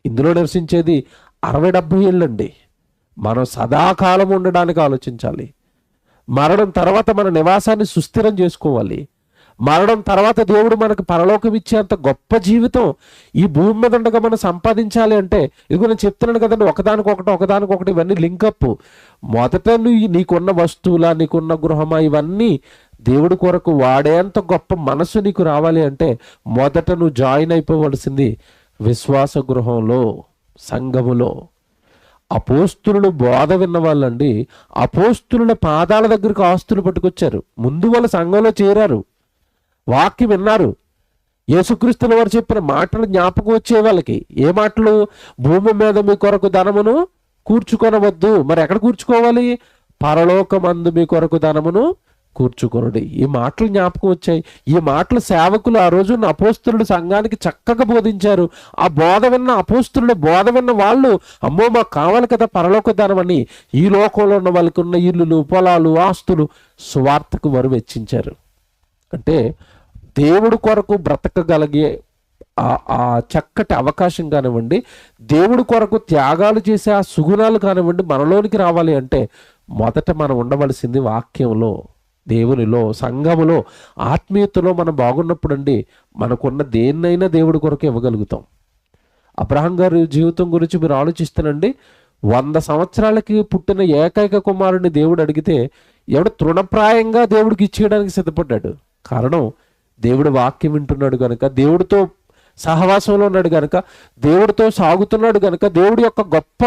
ఇందులో నివసించేది 60-70 ఏళ్ళండి. మనం సదాకాలం ఉండడానికి ఆలోచించాలి. మరణం తర్వాత మన నివాసాన్ని సుస్థిరం చేసుకోవాలి. మరణం తర్వాత దేవుడు మనకు పరలోకం ఇచ్చేంత గొప్ప జీవితం ఈ భూమి మీద ఉండగా మనం సంపాదించాలి అంటే, ఇదిగో నేను చెప్తున్నాను కదండి, ఒకదానికొకటి ఇవన్నీ లింకప్. మొదట నీకున్న వస్తువులా, నీకున్న గృహమా, ఇవన్నీ దేవుడి కొరకు వాడేంత గొప్ప మనసు నీకు రావాలి అంటే మొదట నువ్వు జాయిన్ అయిపోవలసింది విశ్వాస గృహంలో, సంఘములో. అపోస్తులు బోధ విన్న వాళ్ళండి అపోస్తుల పాదాల దగ్గరకు ఆస్తులు పట్టుకొచ్చారు. ముందు వాళ్ళ సంఘంలో చేరారు, వాక్యం విన్నారు, యేసుక్రీస్తుల వారు చెప్పిన మాటలు జ్ఞాపకం వచ్చే వాళ్ళకి. ఏ మాటలు? భూమి మీద మీ కొరకు ధనమును కూర్చుకొనవద్దు. మరి ఎక్కడ కూర్చుకోవాలి? పరలోకమందు మీ కొరకు ధనమును కూర్చుకొనుడి. ఈ మాటలు జ్ఞాపకం వచ్చాయి. ఈ మాటలు సేవకులు ఆ రోజు అపోస్తులుడు సంఘానికి చక్కగా బోధించారు. ఆ బోధ విన్న అపోస్తులుడు, బోధ విన్న వాళ్ళు, అమ్మో మాకు కావాలి కదా పరలోక ధనం అని ఈ లోకంలో ఉన్న వాళ్ళకి ఉన్న ఇల్లులు, పొలాలు, ఆస్తులు స్వార్థకు వారు వెచ్చించారు. అంటే దేవుడి కొరకు బ్రతకగలిగే ఆ చక్కటి అవకాశం కానివ్వండి, దేవుడి కొరకు త్యాగాలు చేసే ఆ సుగుణాలు కానివ్వండి మనలోనికి రావాలి అంటే మొదట మనం ఉండవలసింది వాక్యంలో, దేవునిలో, సంఘములో, ఆత్మీయతలో మనం బాగున్నప్పుడు అండి మనకున్న దేన్నైనా దేవుడి కొరకు ఇవ్వగలుగుతాం. అబ్రహాం గారి జీవితం గురించి మీరు ఆలోచిస్తానండి. 100 సంవత్సరాలకి పుట్టిన ఏకైక కుమారుడిని దేవుడు అడిగితే ఎవడు తృణప్రాయంగా దేవుడికి ఇచ్చేయడానికి సిద్ధపడ్డాడు. కారణం దేవుడు వాక్యం వింటున్నాడు కనుక, దేవుడితో సహవాసంలో ఉన్నాడు కనుక, దేవుడితో సాగుతున్నాడు కనుక, దేవుడి యొక్క గొప్ప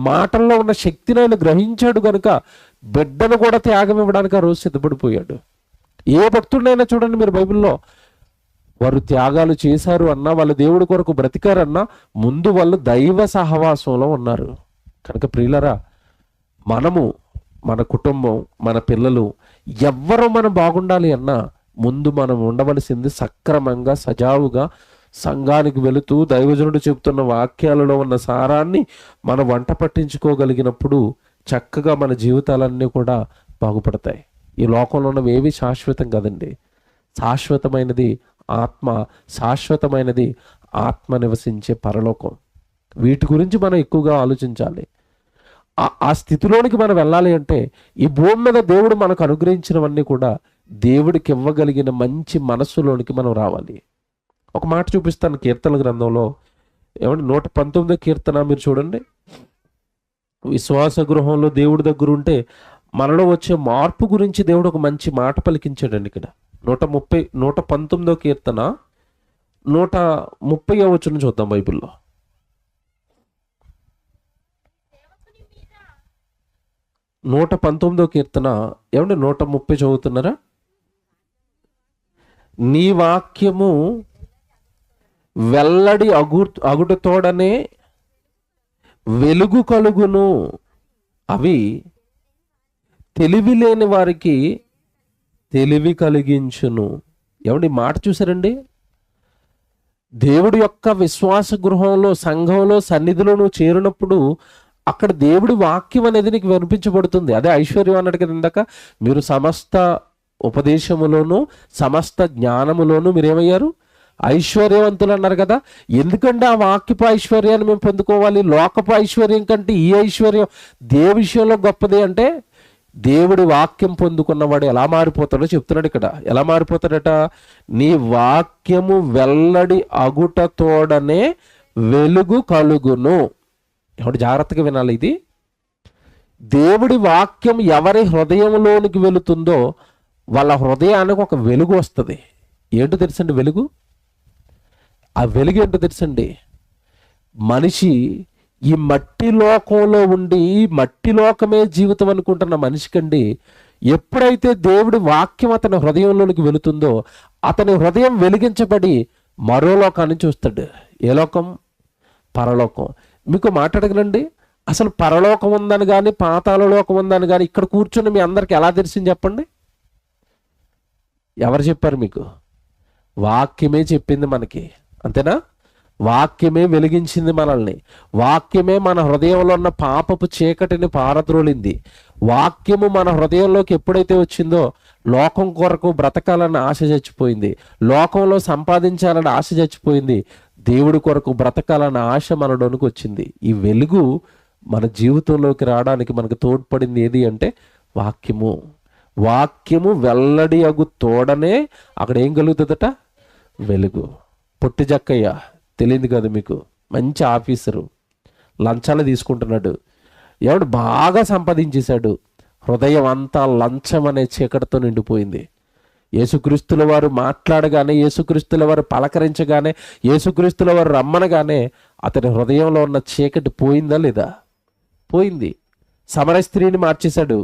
మాటల్లో ఉన్న శక్తిని ఆయన గ్రహించాడు కనుక బిడ్డను కూడా త్యాగం ఇవ్వడానికి ఆ రోజు సిద్ధపడిపోయాడు. ఏ భక్తుడినైనా చూడండి మీరు బైబిల్లో, వారు త్యాగాలు చేశారు అన్నా, వాళ్ళు దేవుడి కొరకు బ్రతికారన్నా ముందు వాళ్ళు దైవ సహవాసంలో ఉన్నారు. కనుక ప్రియులరా, మనము, మన కుటుంబం, మన పిల్లలు ఎవ్వరూ మనం బాగుండాలి అన్నా ముందు మనం ఉండవలసింది సక్రమంగా, సజావుగా సంఘానికి వెళుతూ దైవజనుడు చెబుతున్న వాక్యాలలో ఉన్న సారాన్ని మనం వంట పట్టించుకోగలిగినప్పుడు చక్కగా మన జీవితాలన్నీ కూడా బాగుపడతాయి. ఈ లోకంలో ఉన్నవి ఏవి శాశ్వతం కాదండి. శాశ్వతమైనది ఆత్మ, శాశ్వతమైనది ఆత్మ నివసించే పరలోకం. వీటి గురించి మనం ఎక్కువగా ఆలోచించాలి. ఆ స్థితిలోనికి మనం వెళ్ళాలి అంటే ఈ భూమి మీద దేవుడు మనకు అనుగ్రహించినవన్నీ కూడా దేవుడికి ఇవ్వగలిగిన మంచి మనస్సులోనికి మనం రావాలి. ఒక మాట చూపిస్తాను కీర్తన గ్రంథంలో. ఏమంటే 119 కీర్తన మీరు చూడండి. విశ్వాస గృహంలో దేవుడి దగ్గర ఉంటే మనలో వచ్చే మార్పు గురించి దేవుడు ఒక మంచి మాట పలికించాడండి. ఇక్కడ 119 కీర్తన 130వ వచనం చూద్దాం బైబిల్లో. 119 కీర్తన ఏమంటే 130 చదువుతున్నారా? నీ వాక్యము వెల్లడి అగుటతోడనే వెలుగు కలుగును, అవి తెలివి లేని వారికి తెలివి కలిగించును. ఏమండి మాట చూసారండి? దేవుడి యొక్క విశ్వాస గృహంలో, సంఘంలో, సన్నిధిలో నువ్వు చేరినప్పుడు అక్కడ దేవుడి వాక్యం అనేది నీకు వినిపించబడుతుంది. అదే ఐశ్వర్యం అన్నాడు కదా ఇందాక. మీరు సమస్త ఉపదేశములోను సమస్త జ్ఞానములోను మీరేమయ్యారు? ఐశ్వర్యవంతులు అన్నారు కదా. ఎందుకంటే ఆ వాక్యపు ఐశ్వర్యాన్ని మేము పొందుకోవాలి. లోకపు ఐశ్వర్యం కంటే ఈ ఐశ్వర్యం దేవ విషయంలో గొప్పది. అంటే దేవుడి వాక్యం పొందుకున్నవాడు ఎలా మారిపోతాడో చెప్తున్నాడు ఇక్కడ. ఎలా మారిపోతాడట? నీ వాక్యము వెల్లడి అగుటతోడనే వెలుగు కలుగును. ఎవడు జాగ్రత్తగా వినాలి ఇది. దేవుడి వాక్యం ఎవరి హృదయంలోనికి వెళుతుందో వాళ్ళ హృదయానికి ఒక వెలుగు వస్తుంది. ఏంటో తెలుసండి వెలుగు? ఆ వెలుగు ఏంటో తెలుసండి? మనిషి ఈ మట్టి లోకంలో ఉండి మట్టి లోకమే జీవితం అనుకుంటున్న మనిషికండి ఎప్పుడైతే దేవుడి వాక్యం అతని హృదయంలోనికి వెళుతుందో అతని హృదయం వెలిగించబడి మరో లోకాన్ని చూస్తాడు. ఏ లోకం? పరలోకం. మీకు మాట్లాడగలండి, అసలు పరలోకం ఉందని కానీ పాతాళ లోకం ఉందని కానీ ఇక్కడ కూర్చొని మీ అందరికి ఎలా తెలిసింది చెప్పండి? ఎవరు చెప్పారు మీకు? వాక్యమే చెప్పింది మనకి, అంతేనా? వాక్యమే వెలిగించింది మనల్ని. వాక్యమే మన హృదయంలో ఉన్న పాపపు చీకటిని పారద్రోలింది. వాక్యము మన హృదయంలోకి ఎప్పుడైతే వచ్చిందో లోకం కొరకు బ్రతకాలన్న ఆశ చచ్చిపోయింది, లోకంలో సంపాదించాలన్న ఆశ చచ్చిపోయింది, దేవుడి కొరకు బ్రతకాలన్న ఆశ మనలోనికి వచ్చింది. ఈ వెలుగు మన జీవితంలోకి రావడానికి మనకు తోడ్పడింది ఏది అంటే వాక్యము. వాక్యము వెల్లడి అగు తోడనే అక్కడ ఏం కలుగుతుందట? వెలుగు. పొట్టి జక్కయ్య తెలియదు కదా మీకు, మంచి ఆఫీసరు, లంచాలు తీసుకుంటున్నాడు, ఎవడు బాగా సంపాదించేశాడు, హృదయం అంతా లంచం అనే చీకటితో నిండిపోయింది. యేసుక్రీస్తుల వారు మాట్లాడగానే, యేసుక్రీస్తుల వారు పలకరించగానే, యేసుక్రీస్తుల వారు రమ్మనగానే అతని హృదయంలో ఉన్న చీకటి పోయిందా లేదా? పోయింది. సమరయ స్త్రీని మార్చేశాడు.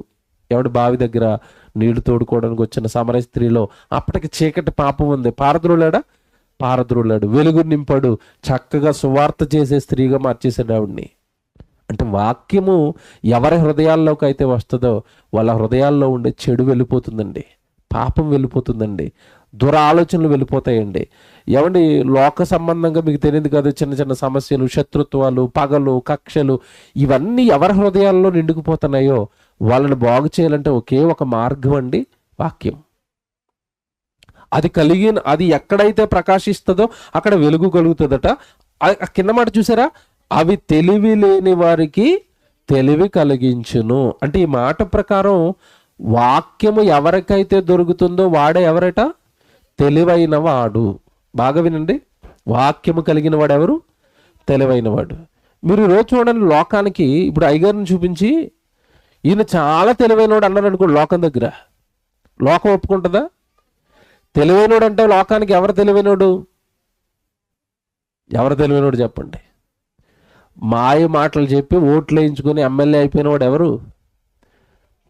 ఎవడు బావి దగ్గర నీళ్లు తోడుకోవడానికి వచ్చిన సమరయ స్త్రీలో అప్పటికి చీకటి పాపం ఉంది, పారద్రోలాడు, వెలుగు నింపాడు, చక్కగా సువార్త చేసే స్త్రీగా మార్చేశాడు ఆవిడ్ని. అంటే వాక్యము ఎవరి హృదయాల్లోకి అయితే వస్తుందో వాళ్ళ హృదయాల్లో ఉండే చెడు వెళ్ళిపోతుందండి, పాపం వెళ్ళిపోతుందండి, దురాలోచనలు వెళ్ళిపోతాయండి. ఏమండి, లోక సంబంధంగా మీకు తెలియదు కదా, చిన్న చిన్న సమస్యలు, శత్రుత్వాలు, పగలు, కక్షలు, ఇవన్నీ ఎవరి హృదయాల్లో నిండుకుపోతున్నాయో వాళ్ళని బాగు చేయాలంటే ఒకే ఒక మార్గం అండి, వాక్యం. అది ఎక్కడైతే ప్రకాశిస్తుందో అక్కడ వెలుగు కలుగుతుందట. కింద మాట చూసారా? అవి తెలివి లేని వారికి తెలివి కలిగించును. అంటే ఈ మాట ప్రకారం వాక్యము ఎవరికైతే దొరుకుతుందో వాడే ఎవరట? తెలివైన వాడు. బాగా వినండి, వాక్యము కలిగిన వాడు ఎవరు? తెలివైన వాడు. మీరు ఈరోజు చూడండి, లోకానికి ఇప్పుడు అయ్యగారిని చూపించి ఈయన చాలా తెలివైనవాడు అన్నారు అనుకోండి, లోకం దగ్గర లోకం ఒప్పుకుంటుందా? తెలివైనోడు అంటే లోకానికి ఎవరు తెలివైనోడు? చెప్పండి. మాయ మాటలు చెప్పి ఓట్లు వేయించుకొని ఎమ్మెల్యే అయిపోయినవాడు ఎవరు?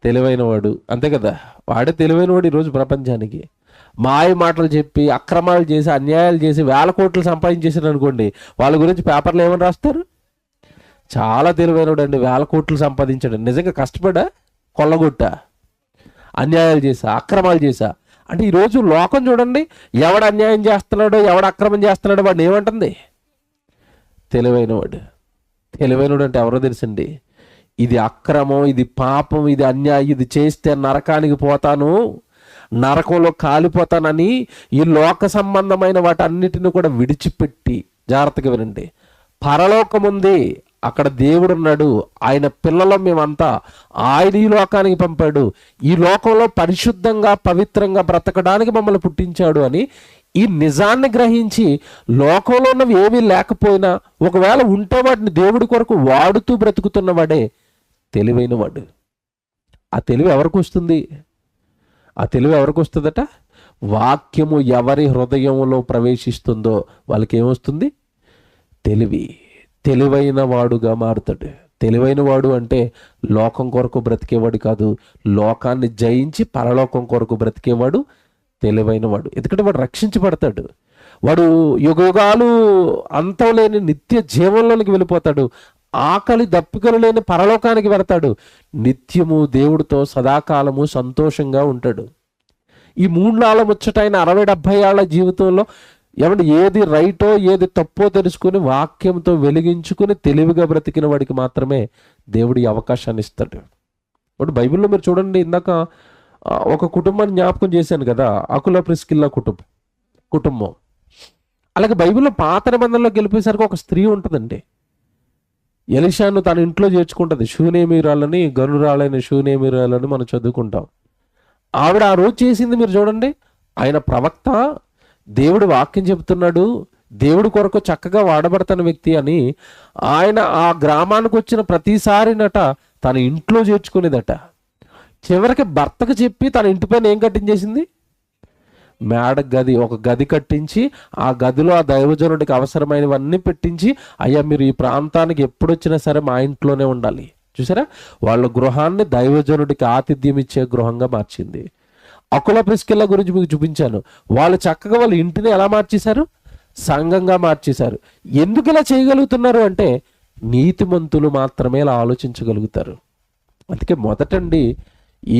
తెలివైనవాడు, అంతే కదా, వాడే తెలివైనవాడు ఈరోజు ప్రపంచానికి. మాయ మాటలు చెప్పి అక్రమాలు చేసి అన్యాయాలు చేసి 1000 కోట్లు సంపాదించేసారు అనుకోండి, వాళ్ళ గురించి పేపర్లు ఏమని రాస్తారు? చాలా తెలివైనవాడు అండి, 1000 కోట్లు సంపాదించాడు. నిజంగా కష్టపడా, కొల్లగొట్టా, అన్యాయాలు చేసా, అక్రమాలు చేసా. అంటే ఈరోజు లోకం చూడండి, ఎవడు అన్యాయం చేస్తున్నాడో, ఎవడు అక్రమం చేస్తున్నాడో వాడిని ఏమంటుంది? తెలివైనవాడు. తెలివైనవాడు అంటే ఎవరో తెలుసండి, ఇది అక్రమం, ఇది పాపం, ఇది అన్యాయం, ఇది చేస్తే నరకానికి పోతాను, నరకంలో కాలిపోతానని ఈ లోక సంబంధమైన వాటన్నిటిని కూడా విడిచిపెట్టి, జాగ్రత్తగా వినండి, పరలోకం ఉంది, అక్కడ దేవుడు ఉన్నాడు, ఆయన పిల్లలు మేమంతా, ఆయన ఈ లోకానికి పంపాడు, ఈ లోకంలో పరిశుద్ధంగా పవిత్రంగా బ్రతకడానికి మమ్మల్ని పుట్టించాడు అని ఈ నిజాన్ని గ్రహించి లోకంలో ఉన్నవి ఏమీ లేకపోయినా ఒకవేళ ఉంటే వాటిని దేవుడి కొరకు వాడుతూ బ్రతుకుతున్నవాడే తెలివైన వాడు. ఆ తెలివి ఎవరికి వస్తుంది? వస్తుందట? వాక్యము ఎవరి హృదయంలో ప్రవేశిస్తుందో వాళ్ళకి ఏమొస్తుంది? తెలివైన వాడుగా మారుతాడు. తెలివైన వాడు అంటే లోకం కొరకు బ్రతికేవాడు కాదు, లోకాన్ని జయించి పరలోకం కొరకు బ్రతికేవాడు తెలివైన వాడు. ఎందుకంటే వాడు రక్షించబడతాడు, వాడు యుగాలు అంతం లేని నిత్య జీవంలోనికి వెళ్ళిపోతాడు, ఆకలి దప్పికలు లేని పరలోకానికి వెళతాడు, నిత్యము దేవుడితో సదాకాలము సంతోషంగా ఉంటాడు. ఈ 3 ముచ్చటైన 60-70 ఏళ్ల జీవితంలో ఏమంటే ఏది రైటో ఏది తప్పో తెలుసుకుని వాక్యంతో వెలిగించుకుని తెలివిగా బ్రతికిన వాడికి మాత్రమే దేవుడి అవకాశాన్ని ఇస్తాడు. ఇప్పుడు బైబిల్లో మీరు చూడండి, ఇందాక ఒక కుటుంబాన్ని జ్ఞాపకం చేశాను కదా, అకుల ప్రిస్కిల్లా కుటుంబం. అలాగే బైబిల్లో పాత నిబంధనలో గెలిపేసరికి ఒక స్త్రీ ఉంటుందండి, ఎలీషాను తన ఇంట్లో చేర్చుకుంటుంది. షూనేమీరాలని, గనురాలైన షూనేమీరాలని మనం చదువుకుంటాం. ఆవిడ ఆ రోజు చేసింది మీరు చూడండి, ఆయన ప్రవక్త, దేవుడు వాక్యం చెబుతున్నాడు, దేవుడి కొరకు చక్కగా వాడబడుతున్న వ్యక్తి అని ఆయన ఆ గ్రామానికి వచ్చిన ప్రతిసారినట తన ఇంట్లో చేర్చుకునేదట. చివరికి భర్తకు చెప్పి తన ఇంటి పైన ఏం కట్టించేసింది? ఒక గది కట్టించి ఆ గదిలో ఆ దైవజనుడికి అవసరమైనవన్నీ పెట్టించి, అయ్యా మీరు ఈ ప్రాంతానికి ఎప్పుడొచ్చినా సరే మా ఇంట్లోనే ఉండాలి. చూసారా, వాళ్ళ గృహాన్ని దైవజనుడికి ఆతిథ్యం ఇచ్చే గృహంగా మార్చింది. అకుల ప్రిస్కిల్లా గురించి మీకు చూపించాను. వాళ్ళు చక్కగా వాళ్ళ ఇంటిని ఎలా మార్చేశారు? సంఘంగా మార్చేశారు. ఎందుకు ఇలా చేయగలుగుతున్నారు అంటే నీతిమంతులు మాత్రమే ఇలా ఆలోచించగలుగుతారు. అందుకే మొదటండి,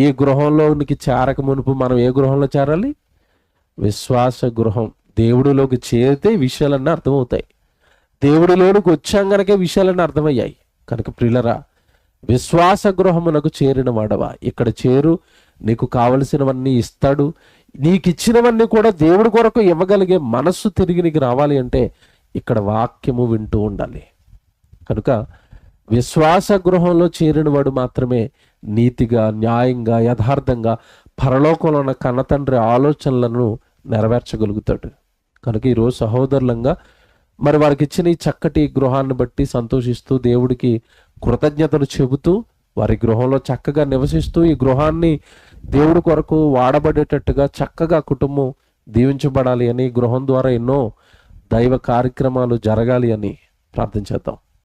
ఏ గృహంలోనికి చేరక మునుపు మనం ఏ గృహంలో చేరాలి? విశ్వాస గృహం. దేవుడిలోకి చేరితే విషయాలన్నీ అర్థమవుతాయి. దేవుడిలోనికి వచ్చాం కనుక విషయాలన్నీ అర్థమయ్యాయి. కనుక ప్రియులరా, విశ్వాస గృహమునకు చేరిన వాడవా, ఇక్కడ చేరు, నీకు కావలసినవన్నీ ఇస్తాడు. నీకు ఇచ్చినవన్నీ కూడా దేవుడి కొరకు ఇవ్వగలిగే మనస్సు తిరిగి నీకు రావాలి అంటే ఇక్కడ వాక్యము వింటూ ఉండాలి. కనుక విశ్వాస గృహంలో చేరిన వాడు మాత్రమే నీతిగా, న్యాయంగా, యథార్థంగా పరలోకంలో ఉన్న కన్నతండ్రి ఆలోచనలను నెరవేర్చగలుగుతాడు. కనుక ఈరోజు సహోదరులంగా మరి వారికి ఇచ్చిన ఈ చక్కటి గృహాన్ని బట్టి సంతోషిస్తూ దేవుడికి కృతజ్ఞతలు చెబుతూ వారి గృహంలో చక్కగా నివసిస్తూ ఈ గృహాన్ని దేవుడి కొరకు వాడబడేటట్టుగా చక్కగా కుటుంబం దీవించబడాలి అని, గృహం ద్వారా ఎన్నో దైవ కార్యక్రమాలు జరగాలి అని ప్రార్థించేద్దాం.